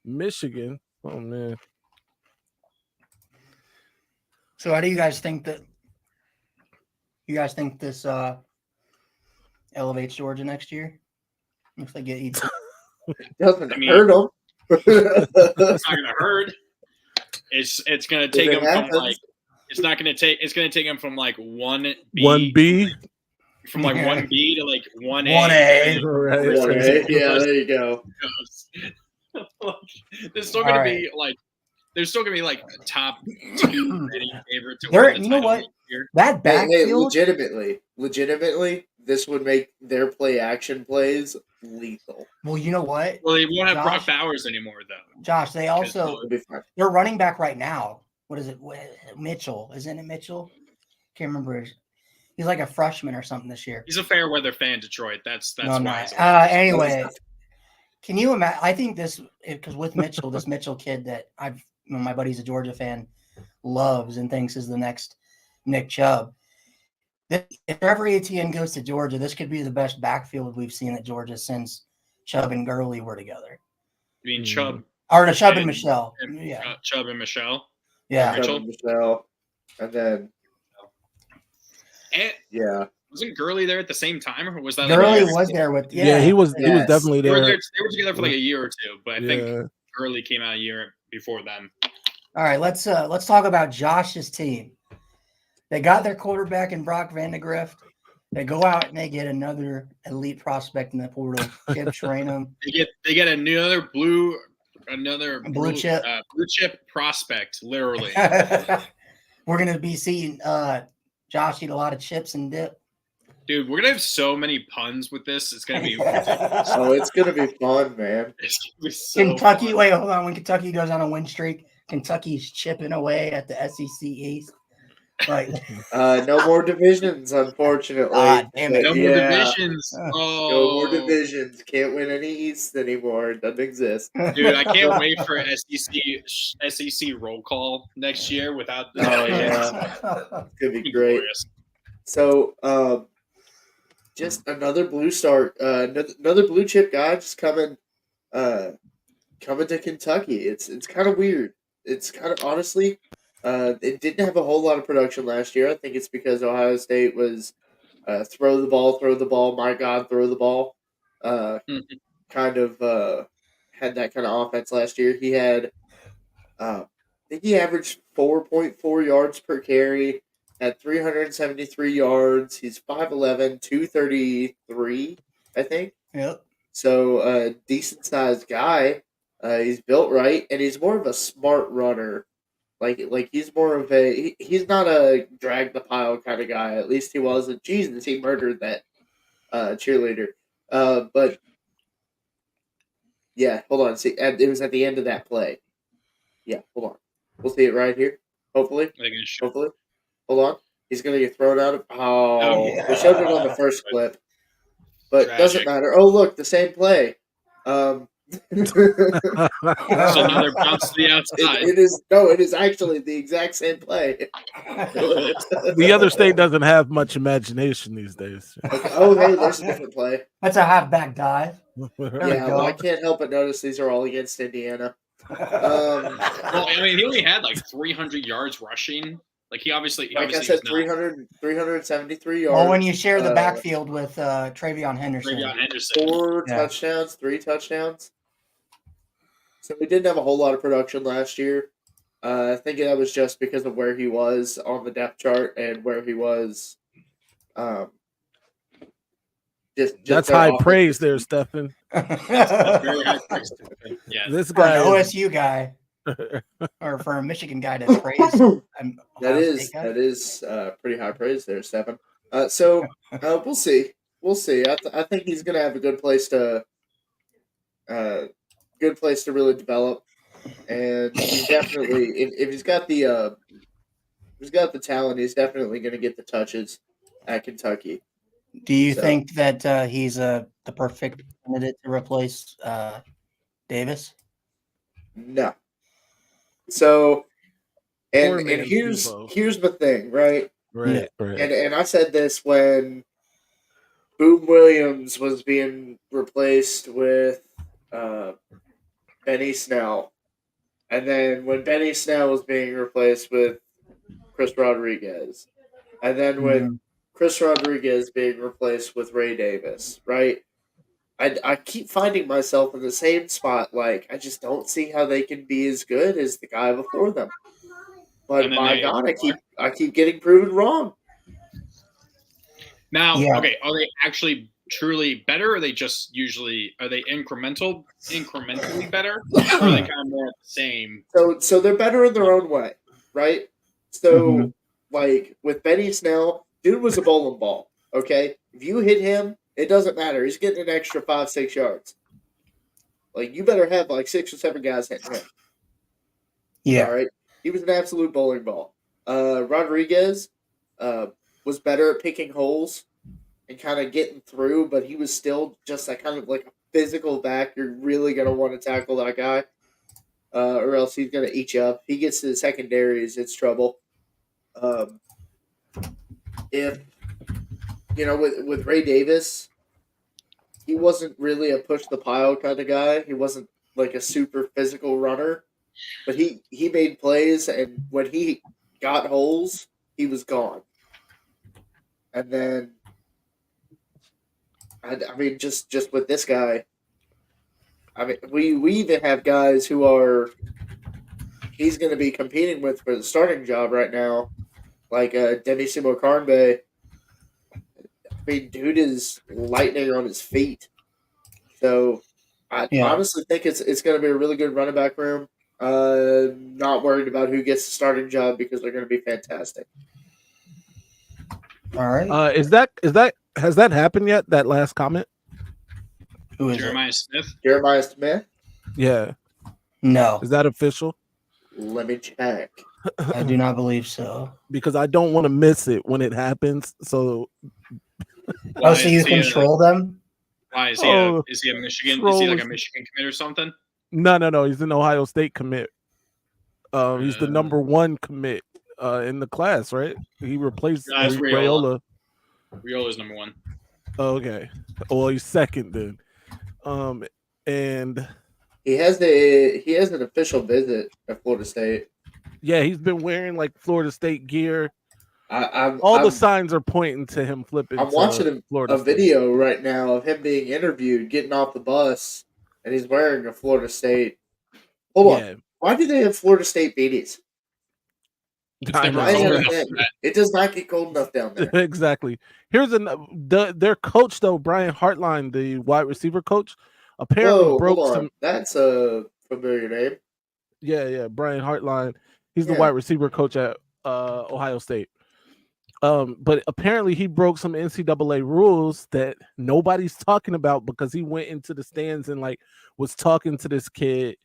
Michigan. Oh man. So how do you guys think that? You guys think this elevates Georgia next year? If they get Etienne, doesn't hurt them. It's not gonna hurt. It's gonna take him from it's gonna take him from 1B. From 1B to 1A. 1A. Right. 1A. Yeah, there you go. There's still gonna be top 2 favorite to win the you know what? Year. That backfield, legitimately, this would make their play action plays lethal. Well, you know what? Well, they won't have Brock Bowers anymore, though. Josh, they also they're running back right now. What is it? Mitchell, isn't it Mitchell? Can't remember. He's like a freshman or something this year. He's a fair weather fan, Detroit. That's why. Anyway, can you imagine? I think this because with Mitchell, this Mitchell kid that my buddy's a Georgia fan, loves and thinks is the next Nick Chubb. If Trevor Etienne goes to Georgia, this could be the best backfield we've seen at Georgia since Chubb and Gurley were together. You mean Chubb? Or no, Chubb and Michelle. Yeah. Chubb and Michelle. Yeah. Chubb and Michelle. And then wasn't Gurley there at the same time, or was that Gurley like was there with Yeah, he was Yes. definitely They were there. they were together for like a year or two, but I Yeah. think Gurley came out a year before them. All right, let's talk about Josh's team. They got their quarterback in Brock Vandegrift. They go out and they get another elite prospect in the portal, Kip Schrainham. They get another blue chip. blue chip prospect, literally. We're gonna be seeing Josh eat a lot of chips and dip. Dude, we're gonna have so many puns with this. It's gonna be ridiculous. Oh, it's gonna be fun, man. It's gonna be so Kentucky, fun. wait, hold on. When Kentucky goes on a win streak, Kentucky's chipping away at the SEC East. Like, no more divisions, unfortunately. Damn it. No more divisions. Oh, No more divisions. Can't win any East anymore. It doesn't exist. Dude, I can't wait for SEC roll call next year without the It's gonna be great. So, just another blue start, another blue chip guy just coming to Kentucky. It's kind of weird. It's kind of honestly, it didn't have a whole lot of production last year. I think it's because Ohio State was throw the ball, my God, throw the ball. Kind of had that kind of offense last year. He had, I think he averaged 4.4 yards per carry, had 373 yards. He's 5'11", 233, I think. Yep. So a decent sized guy. He's built right, and he's more of a smart runner. Like he's more of he's not a drag the pile kind of guy. At least he wasn't. Jesus, he murdered that cheerleader. But yeah, hold on. See, it was at the end of that play. Yeah, hold on. We'll see it right here. Hopefully. Hopefully. Hold on. He's gonna get thrown out of. Oh, yeah. They showed it on the first clip, but Tragic. doesn't matter. Oh, look, the same play. So now they're bounced to the outside. It is actually the exact same play. The other state doesn't have much imagination these days. Okay. Oh, hey, there's a different play. That's a halfback dive. Yeah, well, I can't help but notice these are all against Indiana. Well, I mean, he only had like 300 yards rushing. Like he obviously I said 373 yards. Well, when you share the backfield with Travion Henderson. 4 touchdowns, 3 touchdowns. So we didn't have a whole lot of production last year. I think that was just because of where he was on the depth chart and where he was. Just That's high praise there, Stefan. Very high praise. Yeah. This For an guy OSU guy, or for a Michigan guy to praise. That is pretty high praise there, Stefan. So we'll see. We'll see. I think he's going to have a good place to really develop, and he's definitely if he's got the talent, he's definitely going to get the touches at Kentucky. Do you think that he's the perfect candidate to replace Davis? No. So, and here's the thing, right? Right. And I said this when Boom Williams was being replaced with Benny Snell, and then when Benny Snell was being replaced with Chris Rodriguez, and then when Chris Rodriguez being replaced with Ray Davis, right? I keep finding myself in the same spot. Like, I just don't see how they can be as good as the guy before them. But my God, I keep getting proven wrong. Now, okay, are they actually truly better, or are they just are they incrementally better, or are they kind of more the same? So they're better in their own way, right? So, like, with Benny Snell, dude was a bowling ball, okay? If you hit him, it doesn't matter. He's getting an extra 5-6 yards. Like, you better have, like, 6 or 7 guys hitting him. Yeah. All right? He was an absolute bowling ball. Rodriguez was better at picking holes and kind of getting through, but he was still just that kind of, like, a physical back. You're really going to want to tackle that guy, or else he's going to eat you up. He gets to the secondaries, it's trouble. If with Ray Davis, he wasn't really a push the pile kind of guy. He wasn't like a super physical runner, but he made plays, and when he got holes, he was gone. And then I mean, just with this guy. I mean, we even have guys who are he's going to be competing with for the starting job right now, like Denny Simo-Karnbe. I mean, dude is lightning on his feet. So I Yeah. honestly think it's going to be a really good running back room. Not worried about who gets the starting job because they're going to be fantastic. All right. Has that happened yet? That last comment? Who is Jeremiah Smith. Jeremiah Smith? Yeah. it? No, Is that official? Let me check. I do not believe so. Because I don't want to miss it when it happens. So Oh, so you control them? Why is he a Michigan? Is he like a Michigan commit or something? No. He's an Ohio State commit. He's the number 1 commit in the class, right? He replaced Raiola. Raiola's number 1. Okay. Well, he's second then. And he has an official visit at Florida State. Yeah, he's been wearing like Florida State gear. I'm the signs are pointing to him flipping. I'm watching a video right now of him being interviewed, getting off the bus, and he's wearing a Florida State. Hold on. Why do they have Florida State beanies? It does not get cold enough down there. Exactly. Here's their coach though, Brian Hartline, the wide receiver coach, apparently broke some. That's a familiar name. Yeah, Brian Hartline. He's the wide receiver coach at Ohio State. But apparently he broke some NCAA rules that nobody's talking about because he went into the stands and like was talking to this kid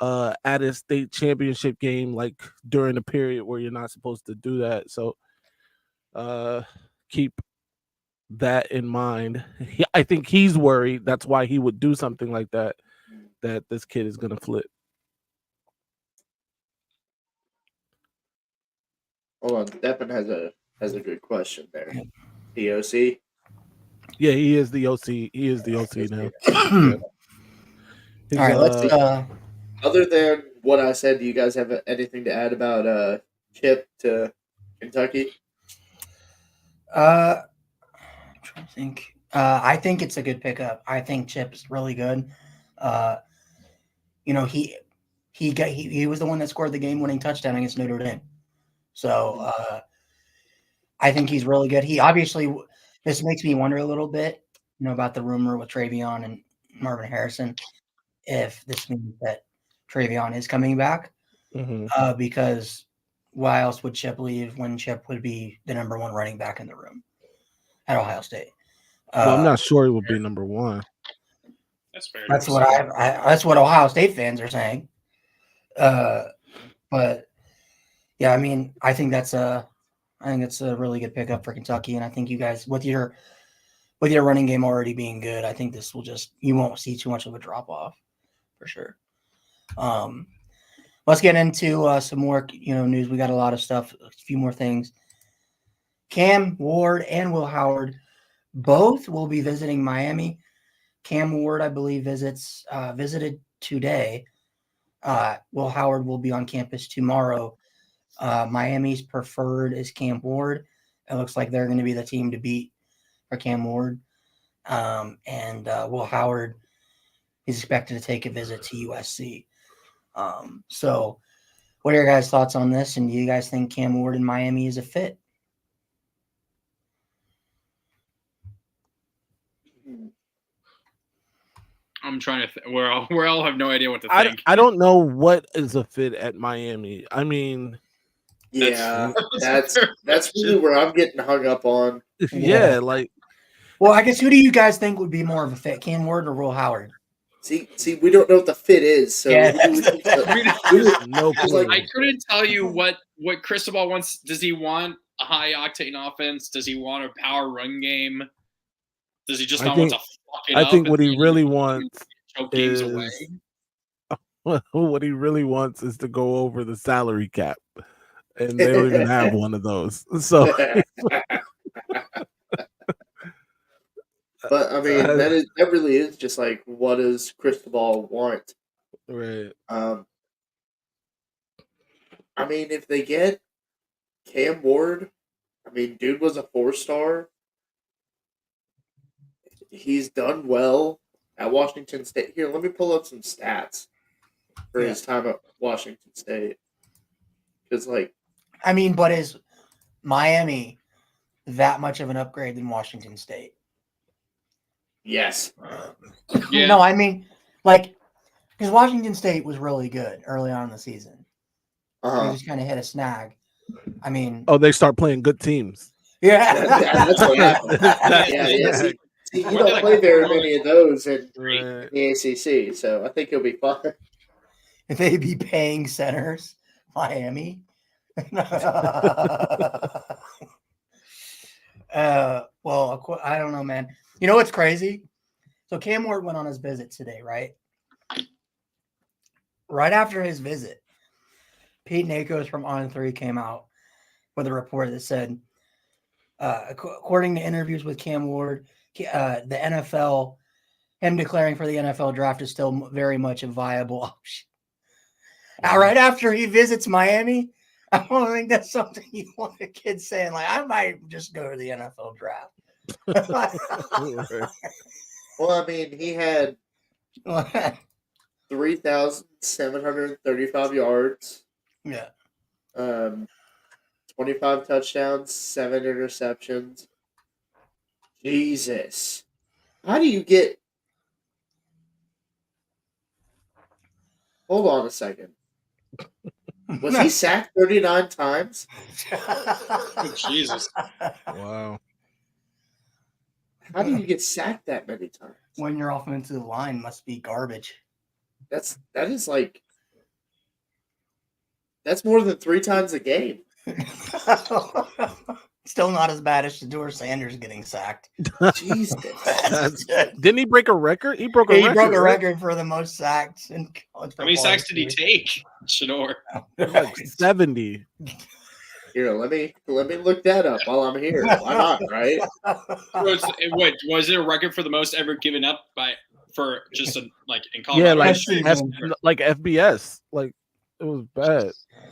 at a state championship game, like during a period where you're not supposed to do that. So keep that in mind. I think he's worried. That's why he would do something like that this kid is going to flip. Hold on. Deppin has a good question there. The OC? Yeah, he is the OC. He is the OC now. All right, let's other than what I said, do you guys have anything to add about Chip to Kentucky? I'm trying to think. I think it's a good pickup. I think Chip's really good. He was the one that scored the game-winning touchdown against Notre Dame. So I think he's really good. He obviously, this makes me wonder a little bit, about the rumor with Travion and Marvin Harrison, if this means that Travion is coming back. Mm-hmm. Because why else would Chip leave when Chip would be the number 1 running back in the room at Ohio State? Well, I'm not sure he will be number 1. That's fair. That's what that's what Ohio State fans are saying. But yeah, I mean, I think it's a really good pickup for Kentucky, and I think you guys with your running game already being good, I think this will you won't see too much of a drop off for sure. Let's get into some more news. We got a lot of stuff, a few more things. Cam Ward and Will Howard both will be visiting Miami. Cam Ward, I believe, visited today. Will Howard will be on campus tomorrow. Miami's preferred is Cam Ward. It looks like they're going to be the team to beat for Cam Ward. And Will Howard is expected to take a visit to USC. So what are your guys' thoughts on this? And do you guys think Cam Ward in Miami is a fit? I'm trying to we all have no idea what to think. I don't know what is a fit at Miami. I mean, yeah, that's really where I'm getting hung up on. Yeah, like. Well, I guess who do you guys think would be more of a fit, Cam Ward or Will Howard? See, we don't know what the fit is. So yeah, no clue. I couldn't tell you what Cristobal wants. Does he want a high octane offense? Does he want a power run game? Does he just not want to fuck it up? I think what he really wants is away? What he really wants is to go over the salary cap, and they don't even have one of those. So, but I mean, that really is just like, what does Cristobal want? Right. I mean, if they get Cam Ward, I mean, dude was a 4-star. he's done well at Washington State. Here, let me pull up some stats for his time at Washington State. Because, but is Miami that much of an upgrade than Washington State? yes. Yeah. No, because Washington State was really good early on in the season. They just kind of hit a snag. They start playing good teams. Yeah. That's what happened. See, you don't play very many of those in the ACC, so I think he'll be fine. If they be paying centers, Miami. Well, I don't know, man. You know what's crazy? So Cam Ward went on his visit today, right? Right after his visit, Pete Nakos from On3 came out with a report that said, according to interviews with Cam Ward, the NFL, him declaring for the NFL draft is still very much a viable option. Now, right after he visits Miami, I don't think that's something you want a kid saying, I might just go to the NFL draft. Well, he had 3,735 yards. Yeah. 25 touchdowns, 7 interceptions. Jesus. How do you get... Hold on a second. Was he sacked 39 times? Jesus. Wow. How do you get sacked that many times? When your offensive line must be garbage. That's more than 3 times a game. Still not as bad as Shedeur Sanders getting sacked. Jesus. Didn't he break a record? He broke a record for the most sacks in college football. How many sacks did he take, Shedeur? Like 70. Here, let me look that up while I'm here. Why not, right? Was it a record for the most ever given up for just in college? Yeah, like FBS. Like, it was bad.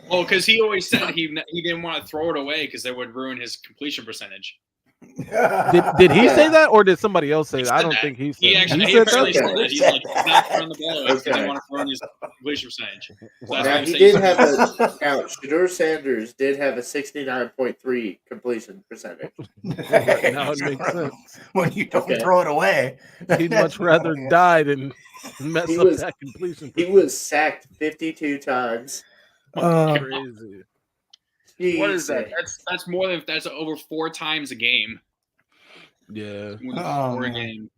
Well, because he always said he didn't want to throw it away because that would ruin his completion percentage. Did he say that, or did somebody else say that? I don't think he said. He apparently said that. He's like, he's not throwing the ball away because he didn't want to ruin his completion percentage. So now he did have Shedeur Sanders did have a 69.3 completion percentage. Now it makes sense. When you don't throw it away, he'd much rather die than mess up that completion. He was sacked 52 times. Crazy. What is that? That's over 4 times a game. Yeah. A game.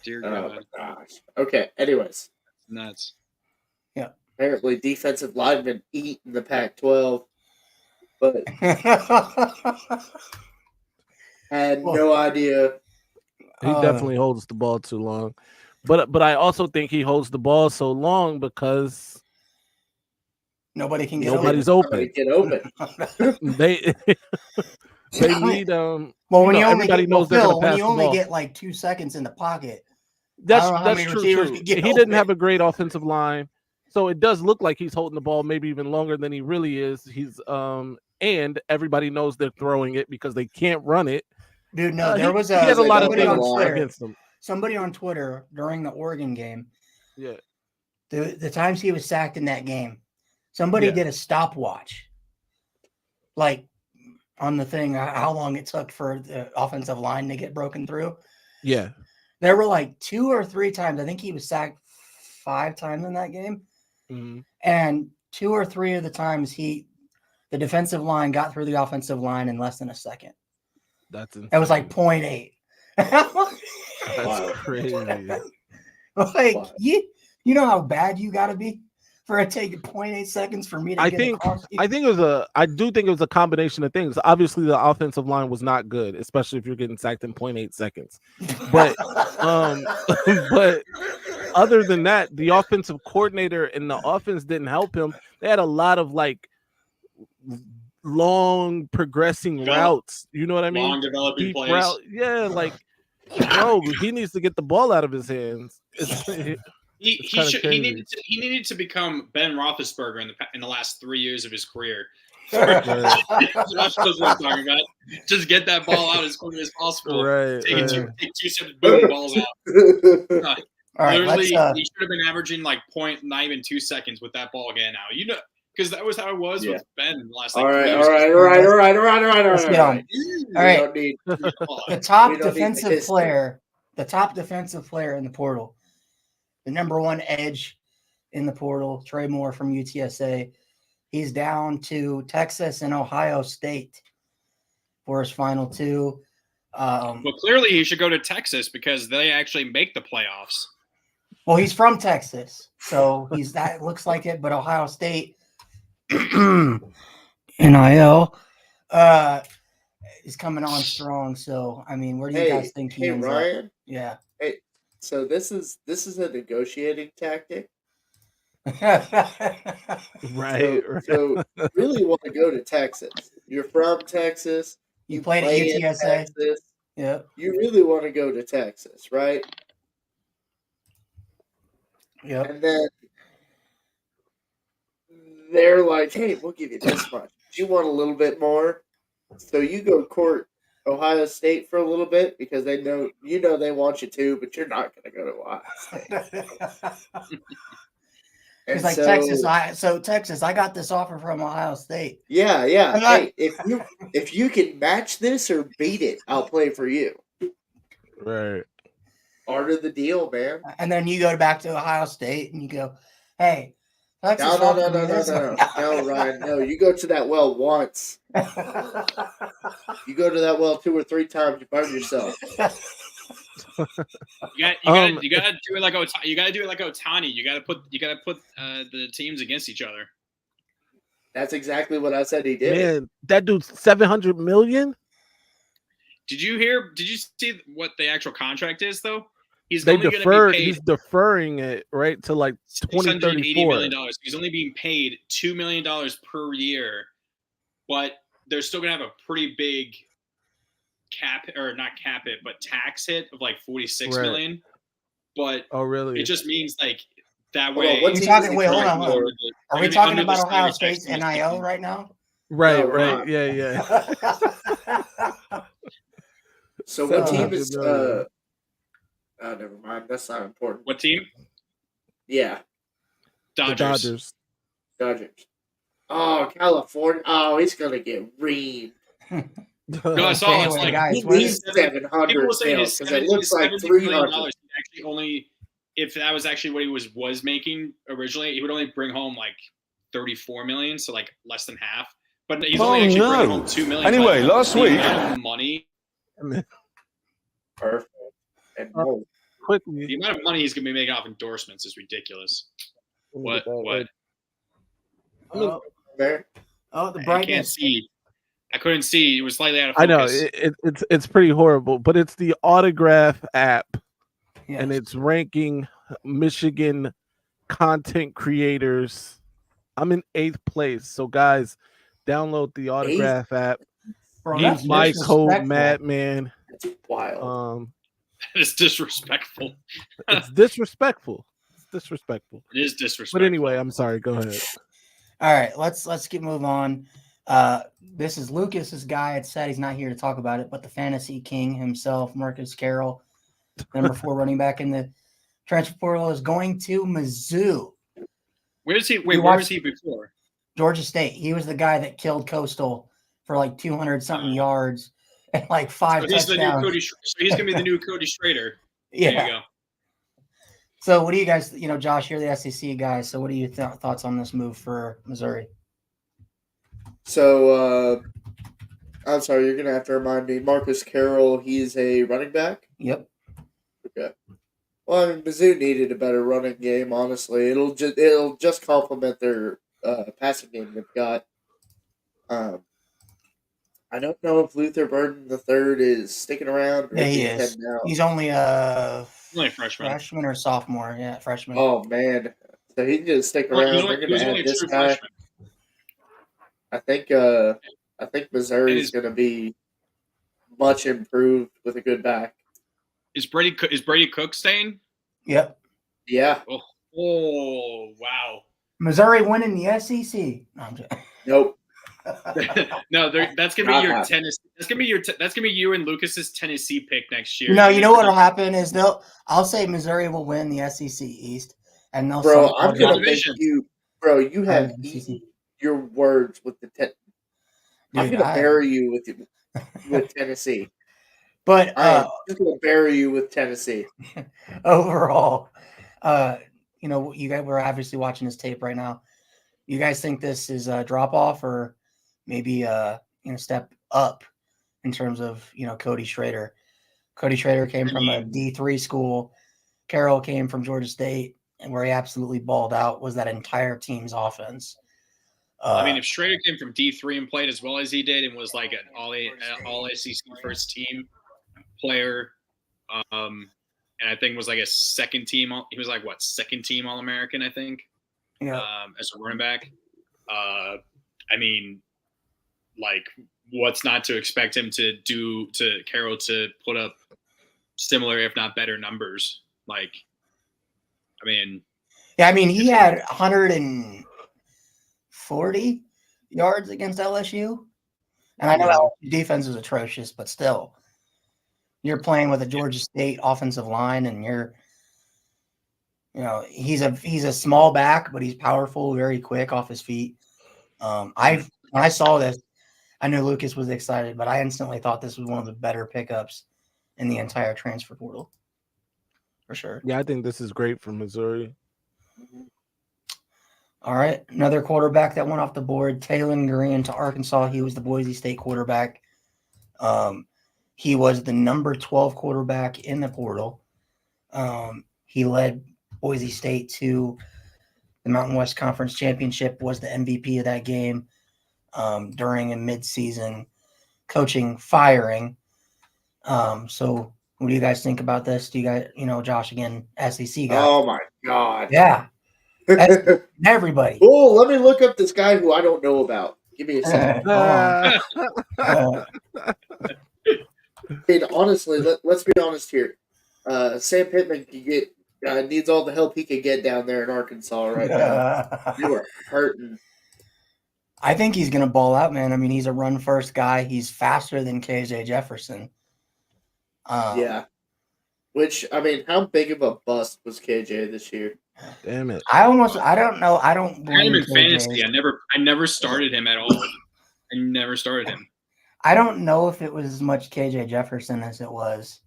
Dear God. Oh my gosh. Okay. Anyways. Nuts. Yeah. Apparently, defensive linemen eat in the Pac-12, but had no idea. He definitely holds the ball too long, but I also think he holds the ball so long because nobody can get nobody's open. open. Get open. They need when you everybody knows they're going to pass when you only the ball. get like 2 seconds in the pocket. That's true. He didn't have a great offensive line, so it does look like he's holding the ball maybe even longer than he really is. He's and everybody knows they're throwing it because they can't run it. Dude, no, there was he had a lot of somebody things on Twitter, against him. Somebody on Twitter during the Oregon game. Yeah. The times he was sacked in that game, somebody did a stopwatch. Like on the thing, how long it took for the offensive line to get broken through. Yeah. There were like 2 or 3 times. I think he was sacked 5 times in that game. Mm-hmm. And 2 or 3 of the times the defensive line got through the offensive line in less than a second. That's insane. It was like 0.8. That's crazy. Like, you know how bad you got to be for it taking 0.8 seconds for me to get across you? I do think it was a combination of things. Obviously, the offensive line was not good, especially if you're getting sacked in 0.8 seconds. But but other than that, the offensive coordinator and the offense didn't help him. They had a lot of like long progressing routes. You know what I mean? Long developing deep plays. route. Yeah, like bro, he needs to get the ball out of his hands. He needed to become Ben Roethlisberger in the last 3 years of his career. Right. Josh knows what I'm talking about. Just get that ball out as quickly as possible. Right. Take two steps, boom, ball's out. All right, Literally, let's. he should have been averaging like not even 2 seconds with that ball getting out. You know, because that was how it was with Ben the last like 3 years. All right. Let's get on. All right. Don't need The top we don't need defensive history. player, the top defensive player in the portal, the number one edge in the portal, Trey Moore from UTSA. He's down to Texas and Ohio State for his final two. Well, clearly he should go to Texas because they actually make the playoffs. Well, he's from Texas, so that looks like it. But Ohio State, NIL, is coming on strong. So, I mean, where do you guys think he ends Ryan? up? Yeah. Hey, so this is a negotiating tactic. Right. So really want to go to Texas. You're from Texas. You played play at in UTSA. Texas. Yep. You really want to go to Texas, right? Yep. And then they're like, "Hey, we'll give you this much. You want a little bit more?" So you go court Ohio State for a little bit because they know they want you to, but you're not going to go to Ohio State. It's like Texas. I got this offer from Ohio State. Yeah. Hey, if you can match this or beat it, I'll play for you. Right. Part of the deal, man. And then you go back to Ohio State and you go, "Hey, Texas No, offered me this." no, Ryan. No, you go to that well once. You go to that well 2 or 3 times, you burn yourself. You gotta do it like Otani. You gotta put the teams against each other. That's exactly what I said he did. Man, that dude's $700 million. Did you see what the actual contract is though? He's deferring it right to like $20-$34 million. He's only being paid $2 million per year, but they're still gonna have a pretty big tax hit of like 46 million. But really? It just means like that way. Hold on. Are we talking about Ohio State's NIL right now? Right. Yeah. So what team is oh, never mind. That's not important. What team? Yeah. Dodgers. Oh, California. Oh, he's gonna get reamed. No, I saw it's like he needs 700 because it looks like 300. If that was actually what he was making originally, he would only bring home like 34 million, so like less than half. But he's only actually bringing home 2 million. Anyway, last week, money. Perfect. And quickly, the amount of money he's gonna be making off endorsements is ridiculous. What? The brightness. I can't see. I couldn't see. It was slightly out of I focus. know it's pretty horrible, but it's the Autograph app, Yes. and it's ranking Michigan content creators. I'm in 8th place, so guys, download the Autograph app. Bro, Use my code Madman. It's wild. That is disrespectful. It's disrespectful. It is disrespectful. But anyway, I'm sorry. Go ahead. All right, let's move on. This is Lucas's guy. It said he's not here to talk about it, but the fantasy king himself, Marcus Carroll, number 4 running back in the transfer portal, is going to Mizzou. Where is he? Where was he before? Georgia State. He was the guy that killed Coastal for like 200 something yards and like 5 touchdowns. He's gonna be the new Cody Schrader. Yeah. There you go. So, what do you guys? Josh, you're the SEC guy. So, what are your thoughts on this move for Missouri? So, I'm sorry, you're gonna have to remind me. Marcus Carroll, he's a running back. Yep. Okay. Well, I mean, Mizzou needed a better running game. Honestly, it'll just complement their passing game they've got. I don't know if Luther Burden III is sticking around. Yeah, he is. He's only a freshman or sophomore. Yeah, freshman. Oh man, so he's gonna stick around. They're gonna add this guy. I think Missouri is going to be much improved with a good back. Is Brady Cook staying? Yep. Yeah. Oh wow. Missouri winning the SEC. No, I'm nope. No, that's gonna be your Tennessee. That's gonna be you and Lucas's Tennessee pick next year. No, you know what'll happen is I'll say Missouri will win the SEC East, and they'll. Bro, I'm gonna make division. you. Bro, you have the SEC. eaten your words with the. I'm Dude, gonna bury you with Tennessee. But I'm just gonna bury you with Tennessee. overall, you guys we're obviously watching this tape right now. You guys think this is a drop off or maybe step up in terms of Cody Schrader? Cody Schrader came from a D3 school. Carroll came from Georgia State, and where he absolutely balled out was that entire team's offense. I mean, if Schrader came from D3 and played as well as he did and was like an all SEC first team player, and I think was like a second team. He was like second team All American, I think. Yeah. As a running back. I mean, like, what's not to expect him to do to Carroll to put up similar, if not better, numbers? Like, I mean, he had 140 yards against LSU, and I know LSU defense is atrocious, but still, you're playing with a Georgia State offensive line, and he's a small back, but he's powerful, very quick off his feet. When I saw this, I knew Lucas was excited, but I instantly thought this was one of the better pickups in the entire transfer portal, for sure. Yeah, I think this is great for Missouri. All right, another quarterback that went off the board, Taylon Green to Arkansas. He was the Boise State quarterback. He was the number 12 quarterback in the portal. He led Boise State to the Mountain West Conference Championship, was the MVP of that game during a midseason coaching firing. So what do you guys think about this? Do you guys, Josh, again, SEC guy? Oh, my God. Yeah. Everybody. Oh, let me look up this guy who I don't know about. Give me a second. Honestly, let's be honest here. Sam Pittman needs all the help he can get down there in Arkansas right now. You are hurting. I think he's going to ball out, man. I mean, he's a run-first guy. He's faster than KJ Jefferson. Yeah. Which, I mean, how big of a bust was KJ this year? Damn it. I don't know. I don't I had him in KJ. fantasy. I never started him at all. I never started him. I don't know if it was as much KJ Jefferson as it was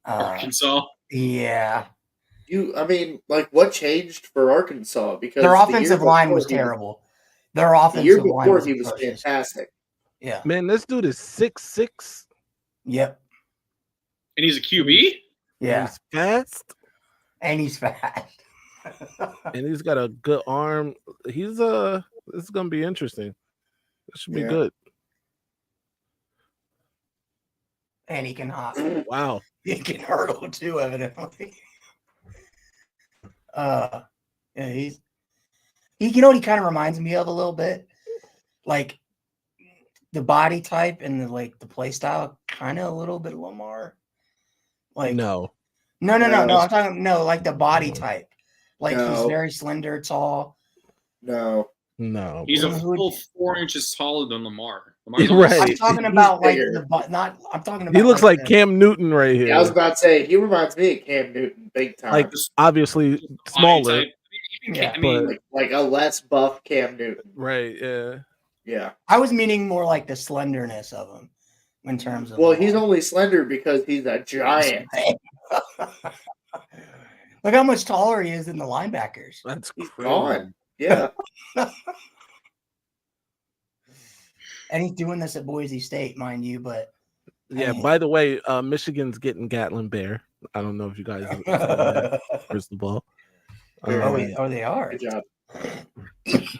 Arkansas. Yeah. What changed for Arkansas? Because their offensive line was terrible. Their offensive line was he was fantastic. Yeah. Man, this dude is 6'6". Yep. And he's a QB? Yeah. He's fast. And he's fast. And he's got a good arm. This is gonna be interesting. This should be good. And he can hop. Wow. He can hurdle too, evidently. He he kind of reminds me of a little bit, like the body type and the play style, kind of a little bit Lamar. Like no. I'm talking like the body type. Like he's very slender, tall. No. He's a full 4 inches taller than Lamar. Right. I'm talking about I'm talking about. He looks like Cam Newton right here. Yeah, I was about to say he reminds me of Cam Newton, big time. Like obviously smaller. Like a less buff Cam Newton. Right. Yeah. Yeah. I was meaning more like the slenderness of him in terms of. Well, he's only slender because he's a giant. Look how much taller he is than the linebackers. That's he's gone. Yeah. And he's doing this at Boise State, mind you, but yeah, by the way, Michigan's getting Gatlin Bear. I don't know if you guys first of all. They are. Good job.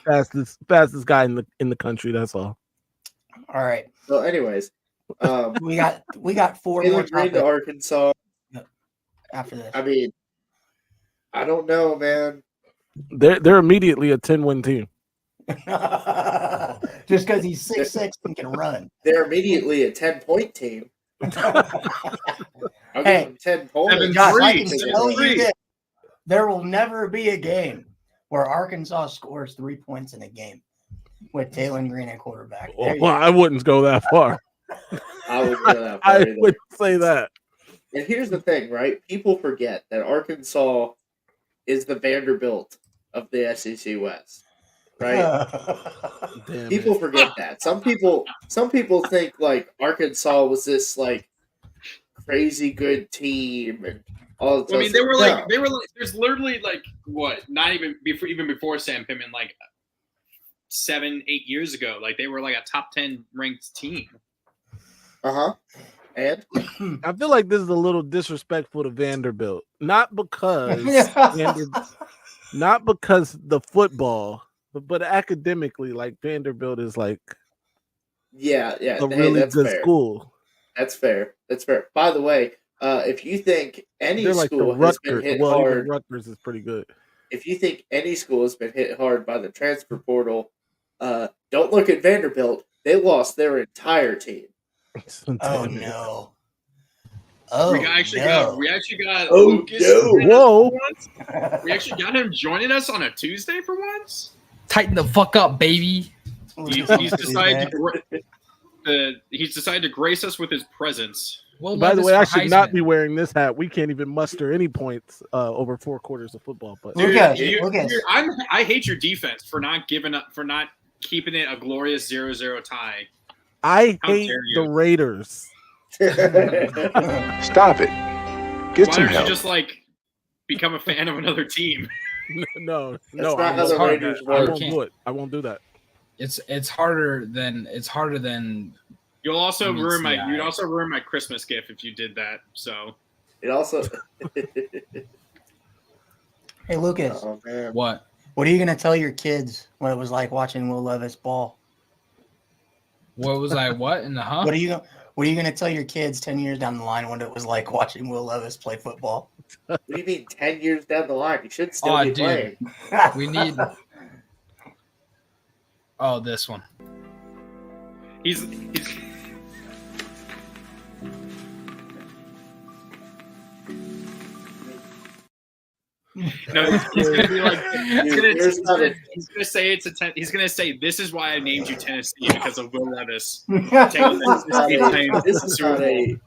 Fastest guy in the country, that's all. All right. So anyways, we got 4 more Green to Arkansas. After this. I mean, I don't know, man. They're immediately a 10-win team. Just because he's 6'6" and can run. They're immediately a 10-point team. I'll give them 10 points. Josh, I can tell you this. There will never be a game where Arkansas scores 3 points in a game. with Jalen Green at quarterback. Well, I wouldn't go that far. I would go that far I either. would say that. And here's the thing, right? People forget that Arkansas is the Vanderbilt of the SEC West, right? Damn People it. forget that. Some people think like Arkansas was this like crazy good team and all. Well, I mean, they were like there's literally like what? Not even before Sam Pittman, like 7-8 years ago, like they were like a top 10 ranked team. And I feel like this is a little disrespectful to Vanderbilt, not because not because the football, but academically, like Vanderbilt is like yeah, a really that's good fair. school. That's fair. That's fair. By the way, if you think any They're like the school has been Rutgers. hit Well, even hard, Rutgers is pretty good. if you think any school has been hit hard by the transfer portal, don't look at Vanderbilt. They lost their entire team. Oh no! Oh, we actually got Oh, Lucas. no. Whoa! We actually got him joining us on a Tuesday for once. Tighten the fuck up, baby. He's decided to grace us with his presence. Will By the Levis way, I for should not Heisman. be wearing this hat. We can't even muster any points over 4 quarters of football. But Dude, Lucas. I hate your defense for not giving up, for not keeping it a glorious 0-0 tie. I How hate dare the you. Raiders. Stop it. Get Why some don't you help. just like become a fan of another team? No, That's I not how won't, the Raiders I work. won't do it. I won't do that. It's harder than You'll also I mean, ruin my CI. you'd also ruin my Christmas gift if you did that. So It also. Hey Lucas, Oh man. what? what are you gonna tell your kids what it was like watching Will Levis ball? What was I? What in the huh? What are you gonna tell your kids 10 years down the line what it was like watching Will Levis play football? What do you mean 10 years down the line? You should still Aw, be dude. playing. We need. Oh, this one. he's no, he's gonna be like he's gonna say it's a he's gonna say this is why I named you Tennessee because of Will Levis. This is not a.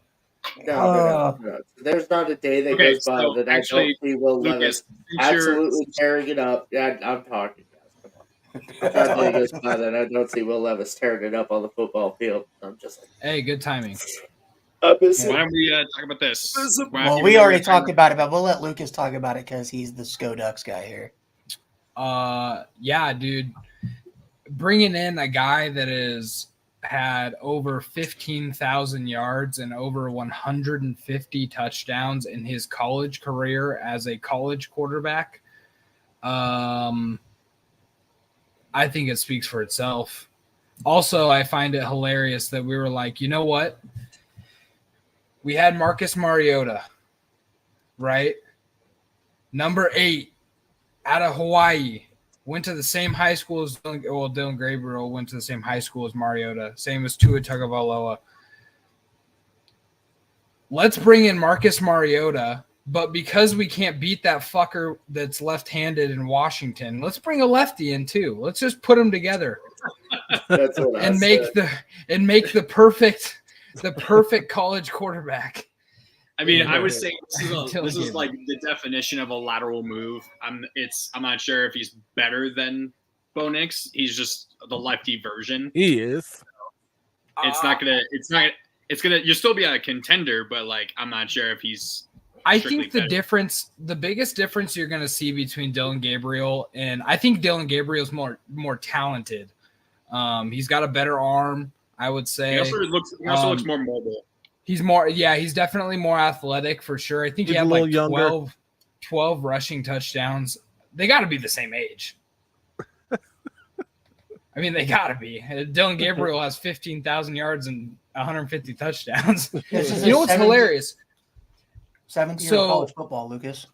No. There's not a day that Okay, goes by so that I actually, don't see Will Lucas, Levis since you're- absolutely tearing it up. Yeah, I'm talking, guys. Come on. Not a day goes by that I don't see Will Levis tearing it up on the football field. I'm just like, Hey, good timing. why don't we talk about this? Well, we already talked about it, but we'll let Lucas talk about it because he's the Scoducks guy here. Yeah, dude. Bringing in a guy that has had over 15,000 yards and over 150 touchdowns in his college career as a college quarterback. I think it speaks for itself. Also, I find it hilarious that we were like, you know what? We had Marcus Mariota, right? Number 8 out of Hawaii. Went to the same high school as Dylan Gabriel went to the same high school as Mariota. Same as Tua Tagovailoa. Let's bring in Marcus Mariota, but because we can't beat that fucker that's left-handed in Washington, let's bring a lefty in too. Let's just put them together that's what I and said. make the perfect college quarterback. I mean, I would say this Until is he- like the definition of a lateral move. I'm not sure if he's better than Bo Nix. He's just the lefty version. He is. It's gonna you'll still be a contender, but like I'm not sure if he's I strictly think the biggest difference you're going to see between Dylan Gabriel and I think Dylan Gabriel's more talented. He's got a better arm, I would say. He also looks more mobile. He's definitely more athletic for sure. I think He's he had a little like younger. 12 rushing touchdowns. They got to be the same age. I mean, they got to be. Dylan Gabriel has 15,000 yards and 150 touchdowns. This is You know what's hilarious? 7th year So- of college football, Lucas.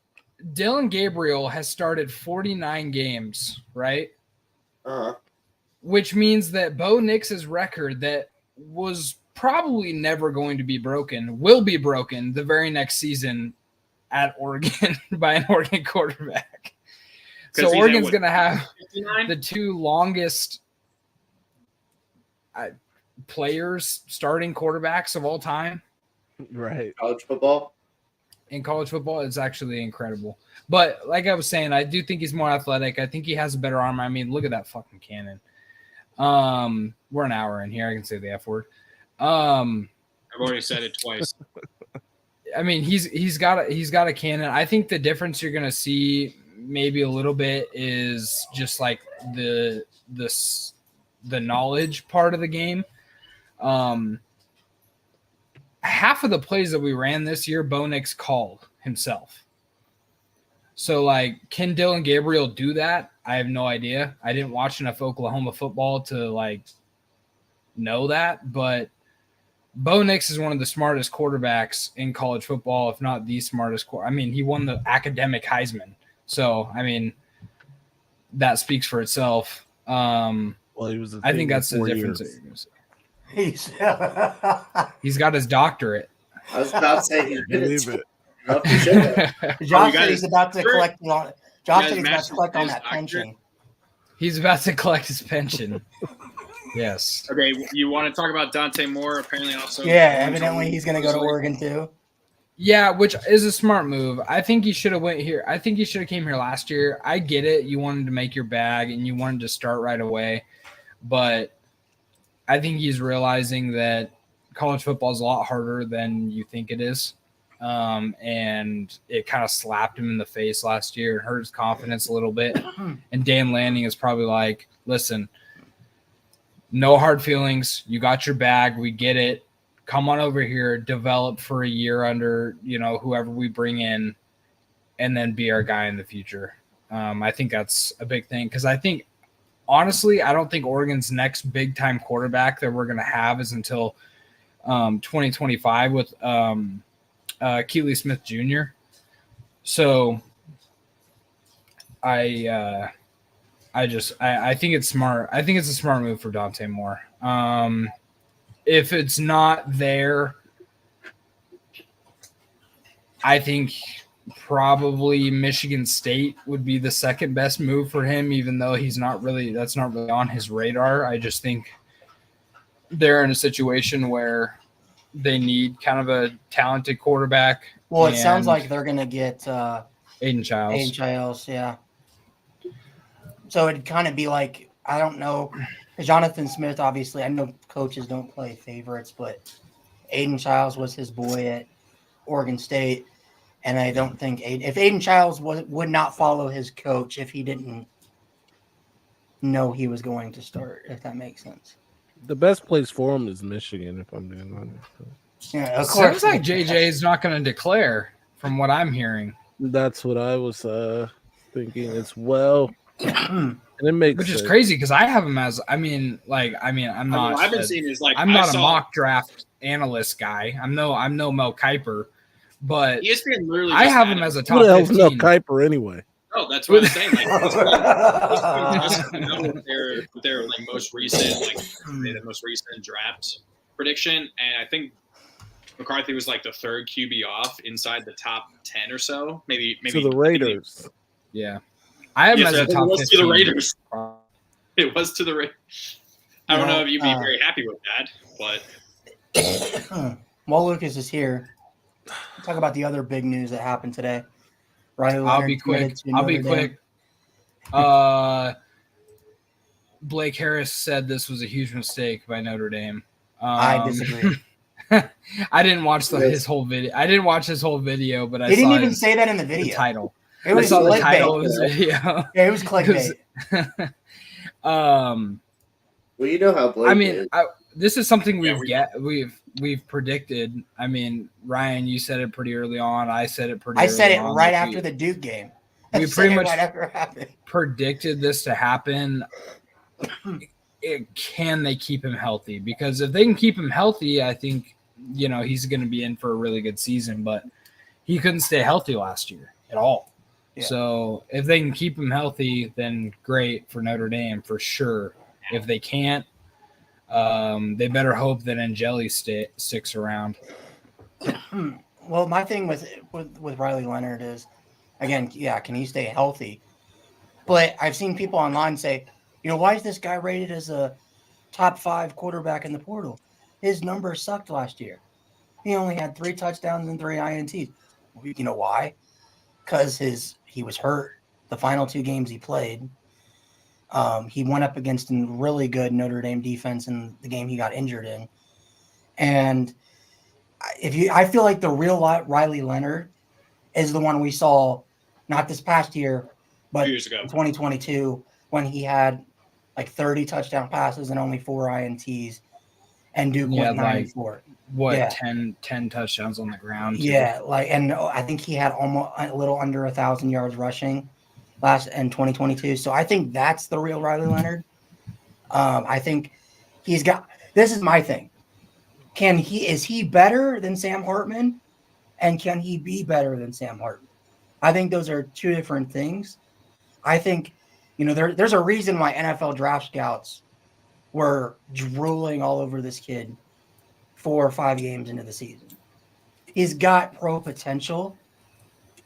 Dylan Gabriel has started 49 games, right? Which means that Bo Nix's record that was probably never going to be broken will be broken the very next season at Oregon by an Oregon quarterback. So he's at Oregon's what, going to have 59? the two longest players, starting quarterbacks of all time. Right. College football. In college football, it's actually incredible. But like I was saying, I do think he's more athletic. I think he has a better arm. I mean, look at that fucking cannon. We're an hour in here. I can say the F word. I've already said it twice. I mean, he's got a cannon. I think the difference you're gonna see maybe a little bit is just like the knowledge part of the game. Half of the plays that we ran this year, Bo Nix called himself. So, like, can Dylan Gabriel do that? I have no idea. I didn't watch enough Oklahoma football to, like, know that. But Bo Nix is one of the smartest quarterbacks in college football, if not the smartest. I mean, he won the academic Heisman. So, I mean, that speaks for itself. Well, he was. I think that's the difference. He's got his doctorate. I was about to say he did Believe it. Josh said he's about to collect on. Josh said he's about guys to collect on master that pension. He's about to collect his pension. Yes. Okay, you want to talk about Dante Moore? Apparently, also. Yeah, evidently he's going to go to Oregon too. Yeah, which is a smart move. I think he should have went here. I think he should have came here last year. I get it. You wanted to make your bag and you wanted to start right away, but I think he's realizing that college football is a lot harder than you think it is. And it kind of slapped him in the face last year and hurt his confidence a little bit. And Dan Lanning is probably like, listen, no hard feelings. You got your bag. We get it. Come on over here, develop for a year under, whoever we bring in, and then be our guy in the future. I think that's a big thing because I think, honestly, I don't think Oregon's next big-time quarterback that we're going to have is until 2025 with Keely Smith Jr. So I think it's smart. I think it's a smart move for Dante Moore. If it's not there, I think probably Michigan State would be the second best move for him, even though that's not really on his radar. I just think they're in a situation where they need kind of a talented quarterback. Well, it sounds like they're going to get Aiden Childs. Aiden Childs, yeah. So it'd kind of be like, I don't know, Jonathan Smith, obviously, I know coaches don't play favorites, but Aiden Childs was his boy at Oregon State. And I don't think if Aiden Childs would not follow his coach if he didn't know he was going to start, if that makes sense. The best place for him is Michigan, if I'm being honest. Yeah, of course. Sounds like JJ is not going to declare, from what I'm hearing. That's what I was thinking as well. And it makes Which sense. is crazy because I have him as I'm not. I've been seeing is like I'm not a mock draft analyst guy. I'm no Mel Kiper, but ESPN literally I just have had him as a Who top the hell's 15. Mel Kiper anyway? No, that's what I'm saying. Like, ESPN just came out with their like most recent the most recent draft prediction, and I think McCarthy was like the third QB off inside the top 10 or so, maybe To the Raiders. Yeah, I have him as a top 15. It was to the Raiders. It was to the Raiders. I don't know if you'd be very happy with that, but while Lucas is here, we'll talk about the other big news that happened today. Raiola I'll be quick. Blake Harris said this was a huge mistake by Notre Dame. I disagree. I didn't watch his whole video. I didn't watch his whole video, but He didn't even say that in the video. The title. It was I saw the clickbait. title of his video. Yeah, it was clickbait. Well, you know how Blake is. This is something we've predicted. I mean, Ryan, you said it pretty early on. I said it pretty. I said it on. right after the Duke game. We pretty much right after it happened. predicted this to happen. Can they keep him healthy? Because if they can keep him healthy, I think he's going to be in for a really good season. But he couldn't stay healthy last year at all. Yeah. So if they can keep him healthy, then great for Notre Dame for sure. If they can't, they better hope that Angeli sticks around. Well, my thing with Riley Leonard is, again, can he stay healthy? But I've seen people online say, why is this guy rated as a top 5 quarterback in the portal. His numbers sucked last year. He only had 3 touchdowns and 3 INTs. You know why? Because he was hurt the final 2 games he played. He went up against a really good Notre Dame defense in the game he got injured in. And I feel like the real Riley Leonard is the one we saw not this past year, but 2 years ago. in 2022 when he had like 30 touchdown passes and only 4 INTs, and Duke went 9-4. What, 10 touchdowns on the ground? Too. Yeah, and I think he had almost a little under 1,000 yards rushing in 2022. So I think that's the real Riley Leonard. I think he's got. This is my thing. Is he better than Sam Hartman, and can he be better than Sam Hartman? I think those are 2 different things. I think, there's a reason why NFL draft scouts were drooling all over this kid 4 or 5 games into the season. He's got pro potential.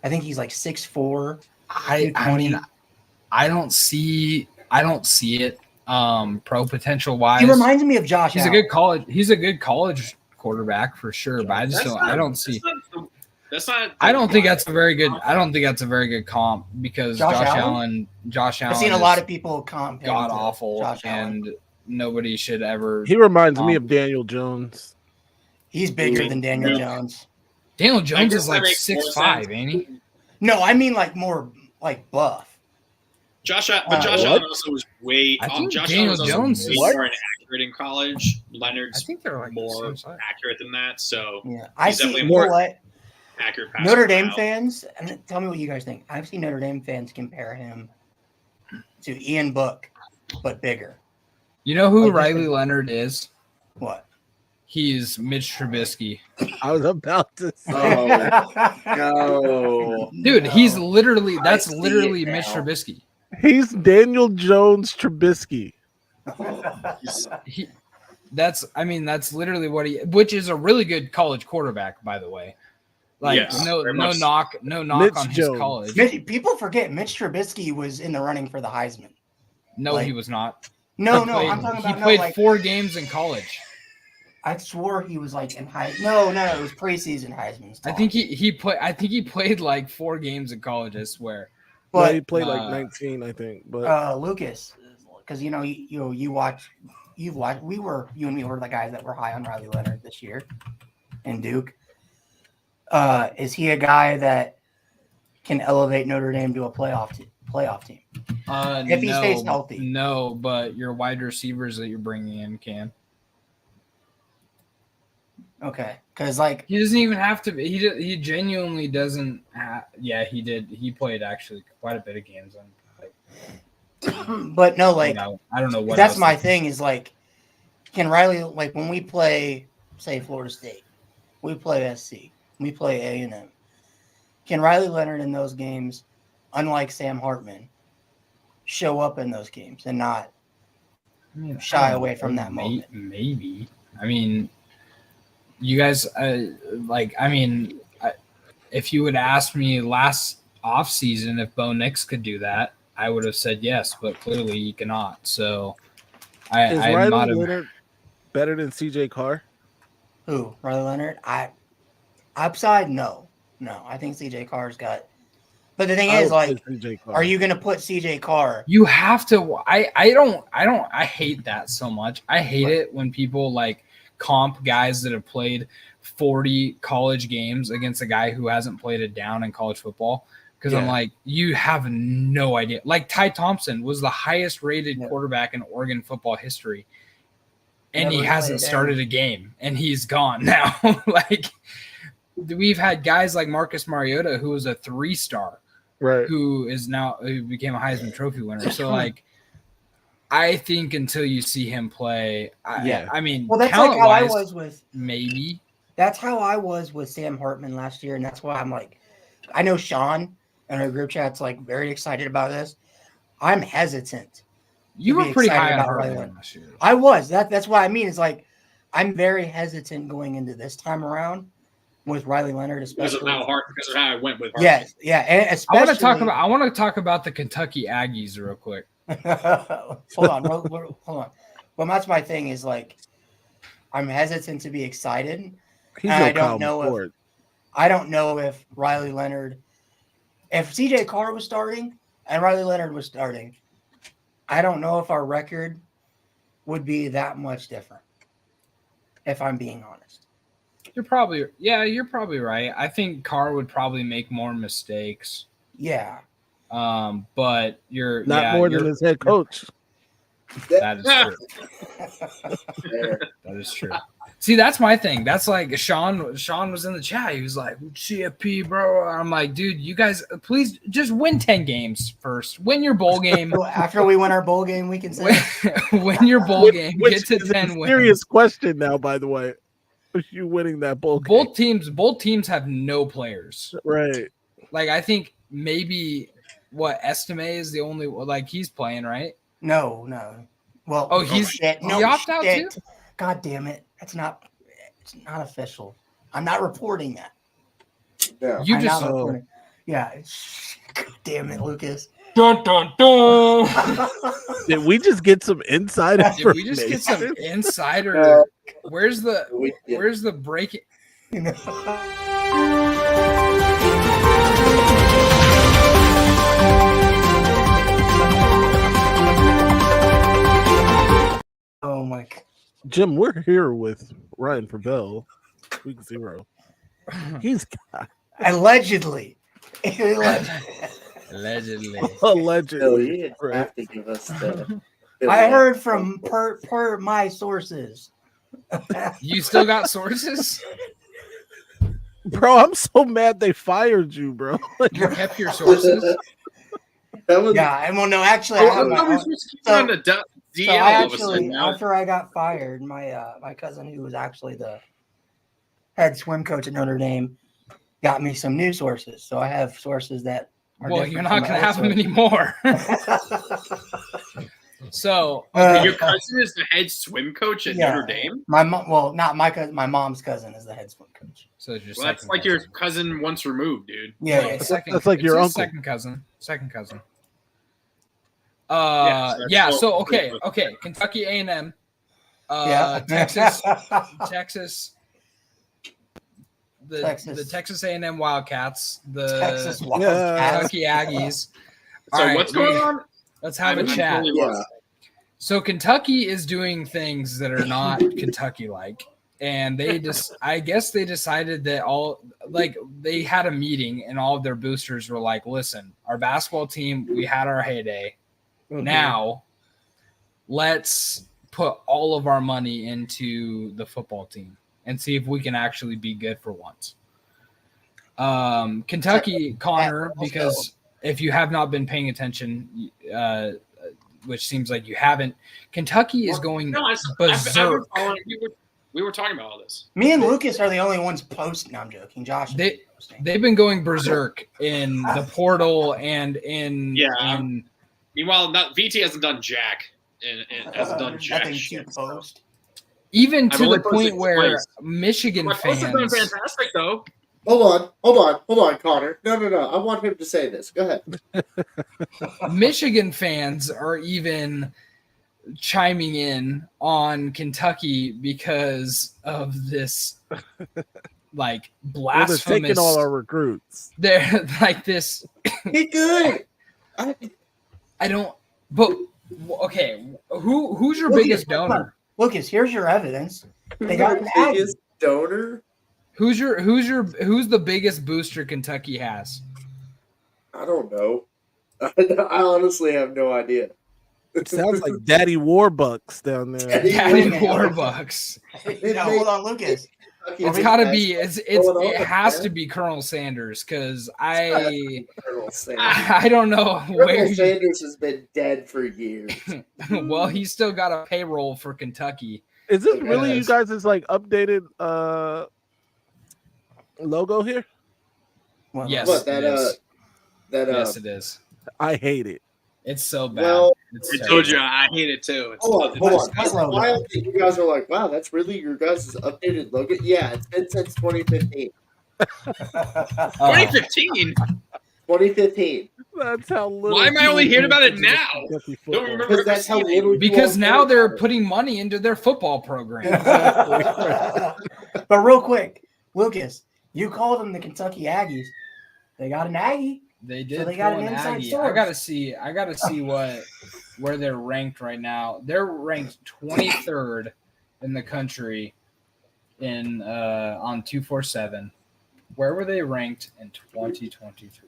I think he's like 6'4". I mean, I don't see it. Pro potential wise, he reminds me of Josh. He's a good college quarterback for sure, but I just I don't think that's a very good comp because Josh Allen. I've seen a lot of people comp him god to awful, Josh Allen. and nobody should ever. He reminds me of Daniel Jones. He's bigger than Daniel Jones. Daniel Jones is like 6'5", ain't he? No, I mean like more like buff. Josh Allen also was way. I think Josh Daniel Allen was Jones way is more inaccurate in college. Leonard's I think they're like more accurate than that. So yeah, I see definitely more what accurate. Notre Dame fans, and tell me what you guys think. I've seen Notre Dame fans compare him to Ian Book, but bigger. You know who Riley Leonard is? What? He's Mitch Trubisky. I was about to say. No. Dude, he's literally literally Mitch Trubisky. He's Daniel Jones Trubisky. That's literally what which is a really good college quarterback, by the way. Like yes, no knock Mitch on his Jones. college. People forget Mitch Trubisky was in the running for the Heisman. No, he was not. I'm talking about. He played 4 games in college. I swore he was like in high. No, it was preseason Heisman. I think he played like 4 games in college. I swear. But he played like 19, I think. But Lucas, because you watch, you and me were the guys that were high on Riley Leonard this year, and Duke. Is he a guy that can elevate Notre Dame to a playoff team? If he stays healthy. No, but your wide receivers that you're bringing in can. Okay, because like he doesn't even have to. He genuinely doesn't. He did. He played actually quite a bit of games on. But no, like I don't know what. That's my thing. Is like, can Riley when we play, say Florida State, we play SC, we play A&M. Can Riley Leonard in those games, unlike Sam Hartman, show up in those games and not shy away from that moment? Maybe. I mean. You guys, if you would ask me last offseason if Bo Nix could do that, I would have said yes, but clearly he cannot. So, is Riley Leonard better than CJ Carr? Who? Riley Leonard? Upside? No. I think CJ Carr's got. But the thing is, like, are you going to put CJ Carr? You have to. I hate that so much. I hate it when people like comp guys that have played 40 college games against a guy who hasn't played a down in college football. Because I'm like, you have no idea. Like Ty Thompson was the highest rated quarterback in Oregon football history. And he hasn't started a game and he's gone now. Like we've had guys like Marcus Mariota, who was a 3-star, right? Who became a Heisman Trophy winner. So like, I think until you see him play, I mean, well, that's like how I was with maybe. That's how I was with Sam Hartman last year, and that's why I'm like, I know Sean and our group chat's like very excited about this. I'm hesitant. You were pretty high on Hartman last year. I was. That's what I mean. It's like I'm very hesitant going into this time around with Riley Leonard, especially because of how I went with Hartman. Yes, yeah, and especially I want to talk about the Kentucky Aggies real quick. Hold on. Well, that's my thing is like, I'm hesitant to be excited. He's And no I don't Kyle know McCord. I don't know if Riley Leonard, if CJ Carr was starting and Riley Leonard was starting, I don't know if our record would be that much different, if I'm being honest. You're probably right. I think Carr would probably make more mistakes. Yeah. But you're Not more than his head coach. That is true. That is true. See, that's my thing. That's like Sean was in the chat. He was like, CFP, bro. I'm like, dude, you guys, please just win 10 games first. Win your bowl game. So after we win our bowl game, we can say win your bowl game. Get to 10 wins. Serious question now, by the way. Are you winning that bowl game? Both teams have no players. Right. Like, I think maybe Estime is the only, like, he's playing, right? No. Well, he opted out too? God damn it. It's not official. I'm not reporting that. Yeah. You just reporting. Yeah. God damn it, Lucas. Dun dun dun. Did we just get some inside information? Did we just get some insider? Where's the breaking? Oh my God. Jim, we're here with Ryan Fabell, week 0. He's got Allegedly. Allegedly. No, you didn't have to give us the. I heard from per my sources. You still got sources? Bro, I'm so mad they fired you, bro. You kept your sources? Yeah, and well, no, actually, after I got fired, my cousin, who was actually the head swim coach at Notre Dame, got me some new sources. So I have sources that are well, you're not going to have them anymore. So your cousin is the head swim coach at Notre Dame? My mom, well, not my cousin. My mom's cousin is the head swim coach. So that's like your cousin once removed, dude. Yeah, that's like your uncle. Second cousin. So okay. Kentucky A&M, Texas, the Texas A&M Wildcats, the Kentucky Aggies. So what's going on? Let's have a chat. So Kentucky is doing things that are not Kentucky-like, and I guess they decided that they had a meeting and all of their boosters were like, listen, our basketball team, we had our heyday. Now, let's put all of our money into the football team and see if we can actually be good for once. Kentucky, Connor, because if you have not been paying attention, which seems like you haven't, Kentucky is going berserk. We were talking about all this. Me and Lucas are the only ones posting. No, I'm joking. Josh. They've been going berserk in the portal and in Meanwhile, VT hasn't done jack. Hasn't done jack shit. Even to the point where Michigan fans. Have done fantastic though. Hold on, Connor. No. I want him to say this. Go ahead. Michigan fans are even chiming in on Kentucky because of this, like, blasphemous. They're taking all our recruits. They're like this. Be good. I don't. But okay, who's your biggest donor? Lucas, here's your evidence. They got the biggest donor. Who's the biggest booster Kentucky has? I don't know. I honestly have no idea. It sounds like Daddy Warbucks down there. Daddy Warbucks. Hold on, Lucas. It's gotta be. It has to be Colonel Sanders because I don't know where Sanders has been dead for years. Well, he's still got a payroll for Kentucky. Is this really you guys' like updated logo here? Well, yes, what, yes, it is. I hate it. It's so bad. Well, I told you I hate it too. Hold on. Why you guys are like, wow, that's really your guys' updated logo? Yeah, it's been since 2015. 2015? 2015. That's how little. Why am I only people hearing about it pay now? attention to Kentucky Don't football. remember Because that's how ever seeing little it. Because you all now know they're about it. putting money into their football program. But real quick, Lucas, you called them the Kentucky Aggies. They got an Aggie. They did. So they got pull an inside Aggie. source. I gotta see where they're ranked right now. They're ranked 23rd in the country in on 247. Where were they ranked in 2023?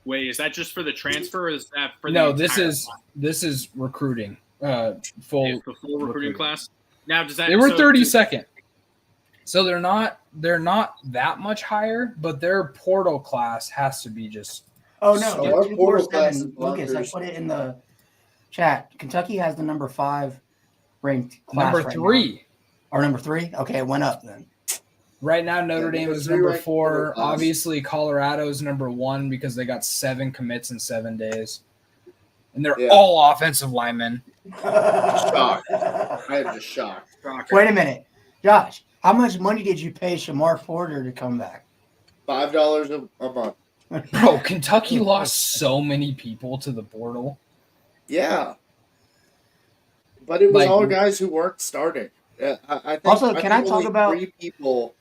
Wait, is that just for the transfer, or is that for No, the this entire is recruiting. class? Full Yeah, the full recruiting class. Now, does that They were so- 32nd. So they're not that much higher, but their portal class has to be just Oh no, So the our portal class 247. is Lucas, I bonkers. put it in the chat. Kentucky has the number 5 ranked class number right 3. now. Or number 3? Okay, it went up then. Right now, Notre Yeah, Dame number is 3 number ranked 4. portal class. Obviously, Colorado's number 1 because they got 7 commits in 7 days. And they're Yeah. all offensive linemen. Shocked. I am just shocked. Wait a minute. Josh, how much money did you pay Shamar Porter to come back? $5 a month. Bro, Kentucky lost so many people to the portal. Yeah. But it was Like- all guys who weren't starting. I think, Also, can I think talk only about- 3 people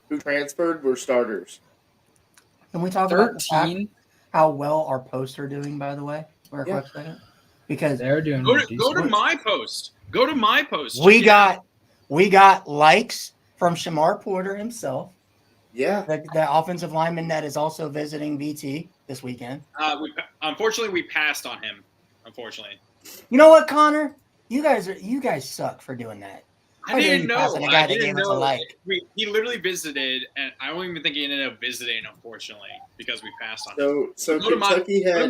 who transferred were starters. Can we talk about the fact 13. how well our posts are doing, by the way, for a Yeah. quick second? Because They're doing Go to decent. my post. Go to my post. we Check it out. got likes from Shamar Porter himself, Yeah. the offensive lineman that is also visiting VT this weekend. Unfortunately, we passed on him. Unfortunately, You know what, Connor? You guys suck for doing that. I How dare didn't you know. pass on a guy I that didn't gave us a know. like? He literally visited, and I don't even think he ended up visiting. Unfortunately, because we passed on him. So Go to my- Kentucky had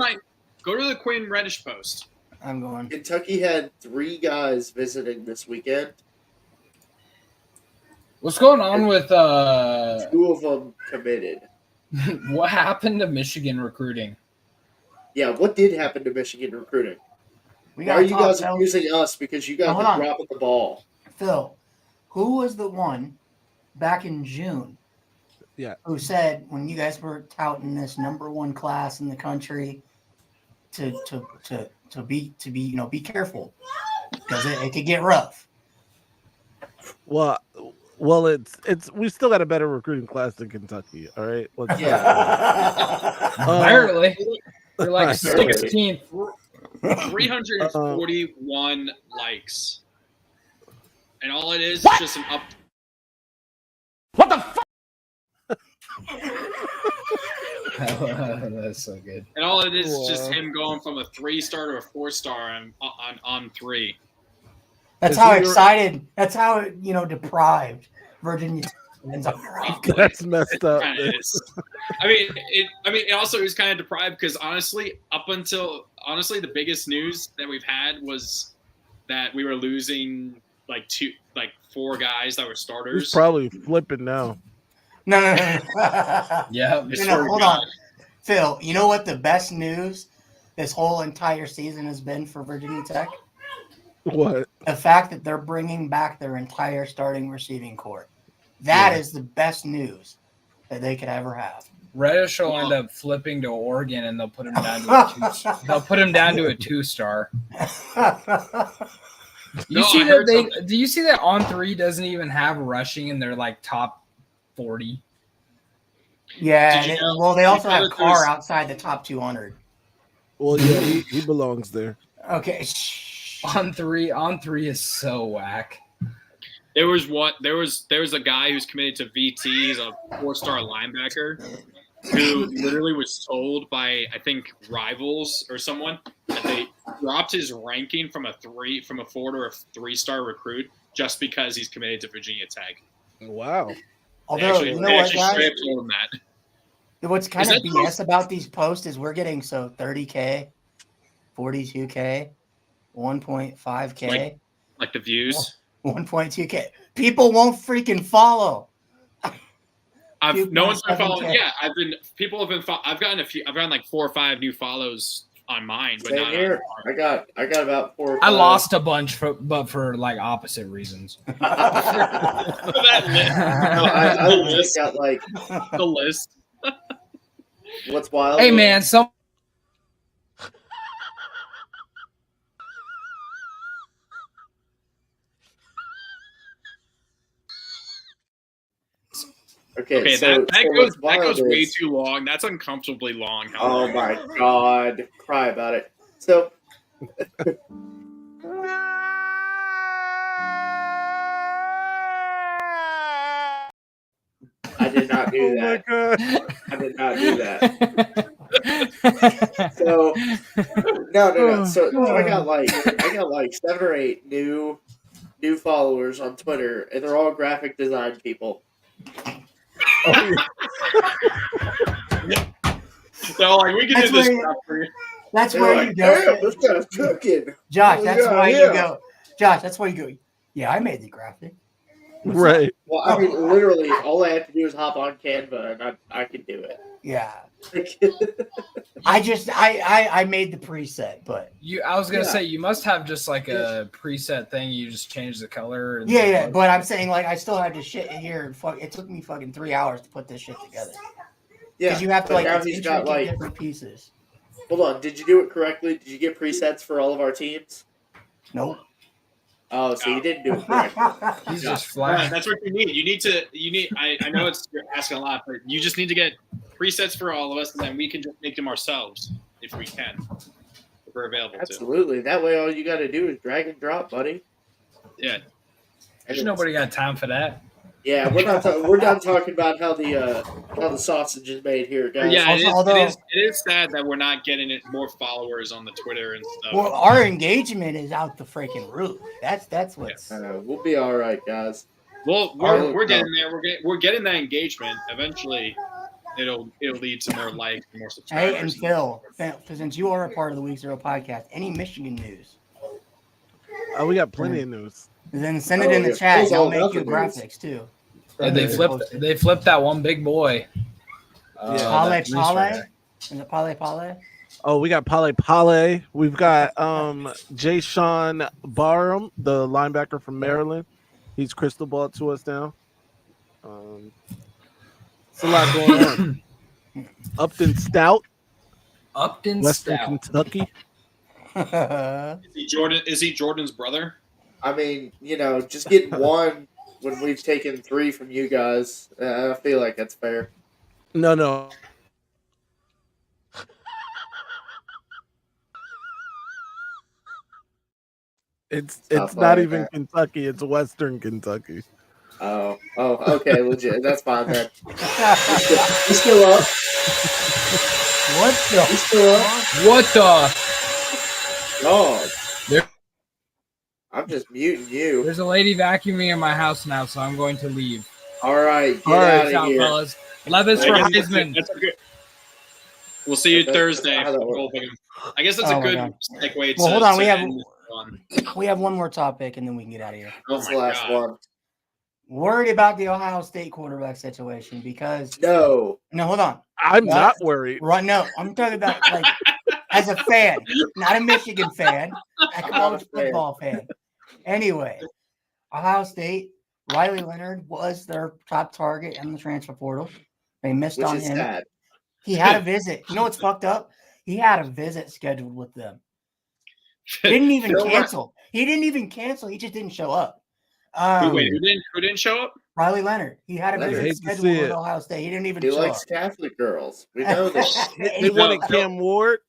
Go to the Quinn Reddish post. I'm going. Kentucky had 3 guys visiting this weekend. What's going on with 2 of them committed. what happened to Michigan recruiting? Yeah, what did happen to Michigan recruiting? We Why got are you guys Phil. accusing us because you guys Hold are on. dropping the ball? Phil, who was the one back in June? Yeah. Who said when you guys were touting this number 1 class in the country to be be careful because it could get rough. Well, it's we still got a better recruiting class than Kentucky. All right, let's Apparently, they're like 16th. 341 likes, and all it is just an up. That's so good. And all it is just him going from a 3-star to a 4-star on 3. That's Is how he- excited. That's how deprived Virginia is. That's messed up. Kinda is. I mean, it also is kind of deprived because honestly, the biggest news that we've had was that we were losing like 4 guys that were starters. He's probably flipping now. No. Yeah. Hold on, Phil. You know what the best news this whole entire season has been for Virginia Tech? What? The fact that they're bringing back their entire starting receiving corps. That is the best news that they could ever have. Reddish will end up flipping to Oregon, and they'll put him down to a 2. They'll put him down to a 2-star. No, I heard something. Do you see that On 3 doesn't even have rushing in their like top 40? Yeah. Did you know- Well, they also you know have that Carr there's- outside the top 200. Well, yeah, he belongs there. Okay. On 3 is so whack. There was a guy who's committed to VT. He's a 4-star linebacker who literally was told by I think rivals or someone that they dropped his ranking from a 4 to a 3-star recruit just because he's committed to Virginia Tech. Wow. Although, you know what, guys? Straight up told him that. What's kind Is of that BS about these posts is we're getting 30K, 42K, 1.5K, Like the views. 1.2K. People won't freaking follow. No one's been following. 2.7K. Yeah, I've gotten a few. I've gotten like 4 or 5 new follows on mine, but Same not here. on I got about 4 or 5. I lost a bunch, but for like opposite reasons. that list. I just got, like, The list. what's wild. Hey man, Okay, so that goes way is, too long. That's uncomfortably long. Oh my god, cry about it. So I did not do that. God. I did not do that. So no. So I got like 7 or 8 new followers on Twitter, and they're all graphic design people. So like we can That's do this where you- stuff for you. That's They're where like, you go. damn, this guy's cooking. Josh, Oh, that's yeah, why yeah. you go. Josh, that's why you go. Yeah, I made the graphic. Right. Well, I mean, literally, all I have to do is hop on Canva, and I can do it. Yeah. I made the preset, but I was gonna Yeah. say you must have just like a preset thing. You just change the color. And yeah. But I'm saying like I still had to shit in here. And it took me fucking 3 hours to put this shit together. Yeah, Because you have to but like now it's he's got intricate like. different pieces. Hold on, did you do it correctly? Did you get presets for all of our teams? Nope. Oh, so you didn't do it correctly. He's Yeah. just flat. That's what you need. You need. I know you're asking a lot, but you just need to get presets for all of us, and then we can just make them ourselves if we can. If we're available Absolutely. That way, all you got to do is drag and drop, buddy. to. Yeah. There's nobody got time for that. Yeah, we're not talking about how the sausage is made here, guys. Yeah, Also, it is sad that we're not getting more followers on the Twitter and stuff. Well, our engagement is out the freaking roof. That's what's. We'll be all right, guys. Well, we're getting there. We're getting that engagement. Eventually, it'll lead to more likes and more subscribers. Hey, and Phil, since you are a part of the Week Zero podcast, any Michigan news? Oh, we got plenty of news. Then send it in the chat. I'll make you graphics too. And they flipped that one big boy. Pale that Pale? Reese Is it Pale Pale? Oh, we got Pale. We've got Jay Sean Barham, the linebacker from Maryland. He's crystal ball to us now. It's a lot going on. Upton Stout, Upton Western Stout. Kentucky. Is he Jordan's brother? I mean, just getting one when we've taken 3 from you guys, I feel like that's fair. No. It's not even Kentucky. It's Western Kentucky. Oh, okay, legit. That's fine then. You still up? What the? You still up? What the? Oh, There- I'm just muting you. There's a lady vacuuming in my house now, so I'm going to leave. All right, get All right, out Peace of out, here. fellas. Levis for Heisman. That's a good. We'll see you That's Thursday. how that works. I guess that's Oh a my good God. segue. Well, hold on. We have end this one. we have one more topic, and then we can get out of here. Oh That's my the last God. one. Worried about the Ohio State quarterback situation because No. hold on. I'm What? not worried. Right? No, I'm talking about like as a fan, not a Michigan fan, a college football fan. Anyway, Ohio State, Riley Leonard was their top target in the transfer portal. They missed Which on is him. sad. He had a visit. You know what's fucked up? He had a visit scheduled with them. He didn't even Phil cancel. He didn't even cancel. He just didn't show up. Wait, who didn't show up? Riley Leonard. He had a Leonard. visit Hate to scheduled see with it. Ohio State. He didn't even He show likes up. Catholic girls. We know this. They wanted Cam Ward.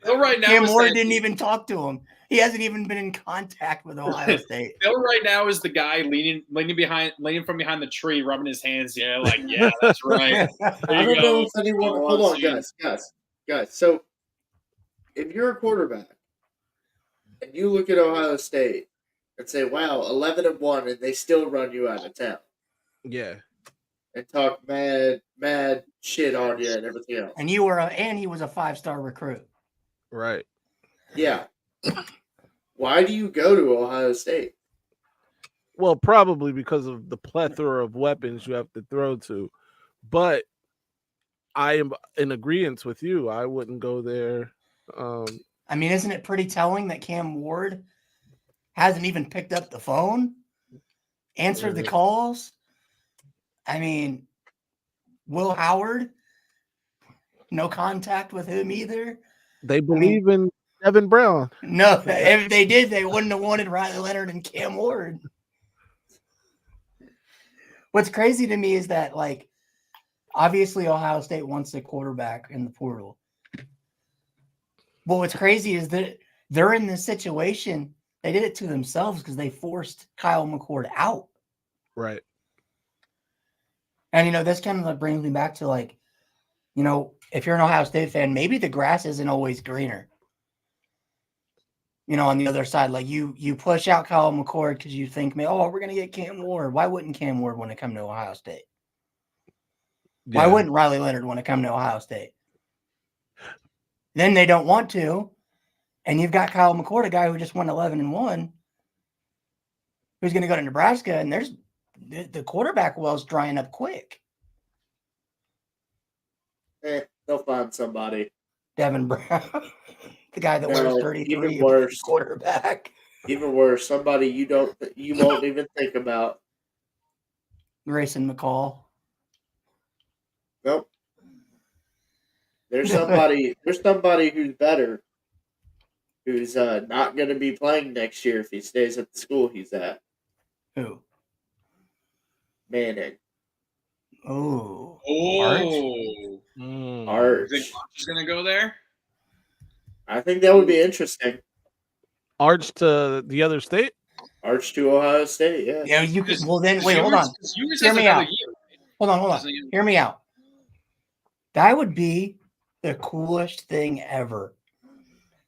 Phil right now Cam is Ward that- didn't even talk to him. He hasn't even been in contact with Ohio State. Phil right now is the guy leaning from behind the tree, rubbing his hands. Yeah, like yeah, that's right. I There you don't know go. if anyone. Oh, Hold on, I'm guys. So, if you're a quarterback and you look at Ohio State and say, "Wow, 11-1," and they still run you out of town Yeah. and talk mad shit on you and everything else, And he was a 5-star recruit. Right. yeah. Why do you go to Ohio State? Well, probably because of the plethora of weapons you have to throw to. But I am in agreement with you. I wouldn't go there. I mean, isn't it pretty telling that Cam Ward hasn't even picked up the phone, answered the calls? I mean, Will Howard, no contact with him either. They believe in Evan Brown. No, if they did, they wouldn't have wanted Riley Leonard and Cam Ward. What's crazy to me is that, like, Obviously, Ohio State wants a quarterback in the portal. But what's crazy is that they're in this situation. They did it to themselves because they forced Kyle McCord out. Right. And, this kind of like brings me back to like, if you're an Ohio State fan, maybe the grass isn't always greener. On the other side, like you push out Kyle McCord because you think, we're going to get Cam Ward. Why wouldn't Cam Ward want to come to Ohio State? Yeah. Why wouldn't Riley Leonard want to come to Ohio State? Then they don't want to. And you've got Kyle McCord, a guy who just won 11-1, who's going to go to Nebraska, and there's the quarterback well's drying up quick. They'll find somebody. Devin Brown, the guy that wears 33, even worse. Quarterback. Even worse, somebody you won't even think about. Grayson McCall. Nope. There's somebody who's better, who's not going to be playing next year if he stays at the school he's at. Who? Manning. Oh. Arch. You think Arch is going to go there? I think that would be interesting. Arch to the other state? Arch to Ohio State, yeah. Yeah, you could. Well, then, wait, hold on. Hear me out. Hold on. Hear me out. That would be the coolest thing ever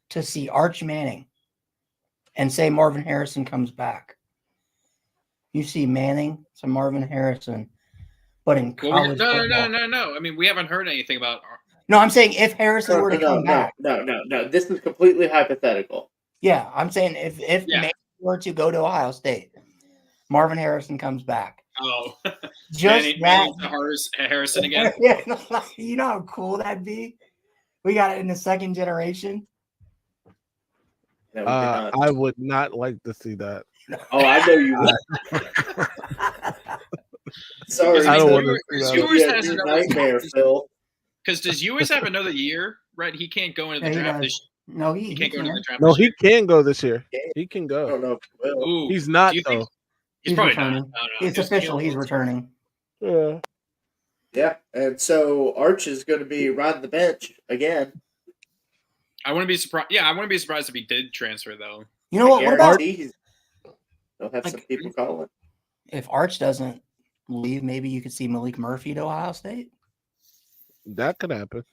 to see Arch Manning and say Marvin Harrison comes back. You see Manning, so Marvin Harrison, but in college football. No. I mean, we haven't heard anything about. No, I'm saying if Harrison were to come back. No. This is completely hypothetical. Yeah, I'm saying if Manning were to go to Ohio State, Marvin Harrison comes back. Oh, just Manning Harrison again. Yeah, you know how cool that'd be. We got it in the second generation. I would not like to see that. Oh, I know you would. Sorry, I don't want to see that. Your nightmare, Phil. Because does Ewers have another year? Right, he can't go into the draft this year. No, he can't go into the draft. No, he can go this year. He can go. I don't know if he will. Ooh, he's not though. He's probably returning. not. It's official. He's returning. Yeah. Yeah, and so Arch is going to be riding the bench again. I wouldn't be surprised. Yeah, I wouldn't be surprised if he did transfer though. You know what? What about they'll have some people calling. If Arch doesn't leave, maybe you could see Malik Murphy to Ohio State. That could happen.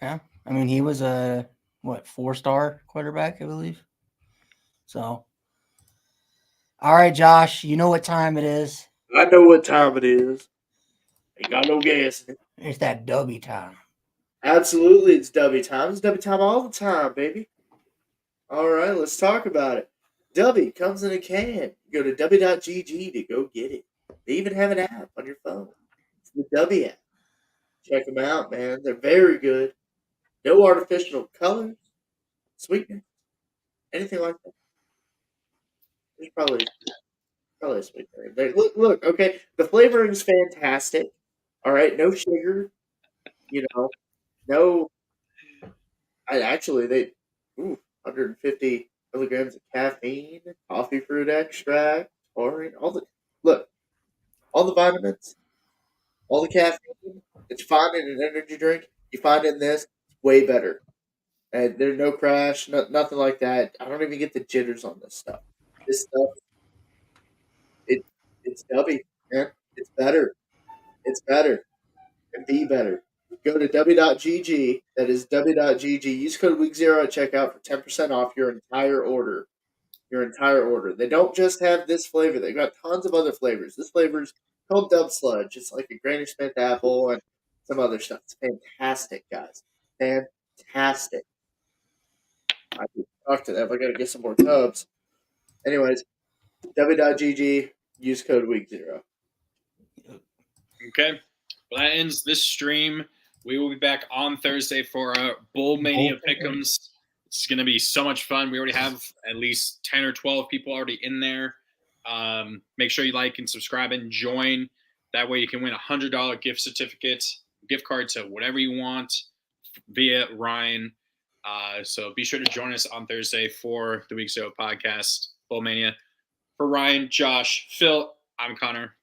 Yeah, I mean he was a 4-star quarterback, I believe. So, all right, Josh, you know what time it is. I know what time it is. Ain't got no gas. It's that W time. Absolutely, it's W time. It's W time all the time, baby. All right, let's talk about it. W comes in a can. You go to w.gg to go get it. They even have an app on your phone. It's the W app. Check them out, man. They're very good. No artificial colors, sweetness, anything like that. There's probably a sweetener in there. Look, okay. The flavoring is fantastic. All right, no sugar. No. They 150 milligrams of caffeine, coffee fruit extract, taurine, all the vitamins, all the caffeine. It's fine in an energy drink. You find it in this, way better. And there's no crash, nothing like that. I don't even get the jitters on this stuff. This stuff, it's W, man. It's better. It's better. And be better. Go to w.gg. That is w.gg. Use code WEEK0 at checkout for 10% off your entire order. They don't just have this flavor. They've got tons of other flavors. This flavor's called Dub Sludge. It's like a Granny Smith apple and some other stuff. It's fantastic, guys. Fantastic. I can talk to them. I got to get some more tubs. Anyways, w.gg. Use code WEEK0. Okay. Well, that ends this stream. We will be back on Thursday for a Bowl Mania Pick'ems. It's going to be so much fun. We already have at least 10 or 12 people already in there. Make sure you like and subscribe and join. That way you can win a $100 gift card to whatever you want via Ryan. So be sure to join us on Thursday for the Week 0 podcast, Bowl Mania. For Ryan, Josh, Phil, I'm Connor.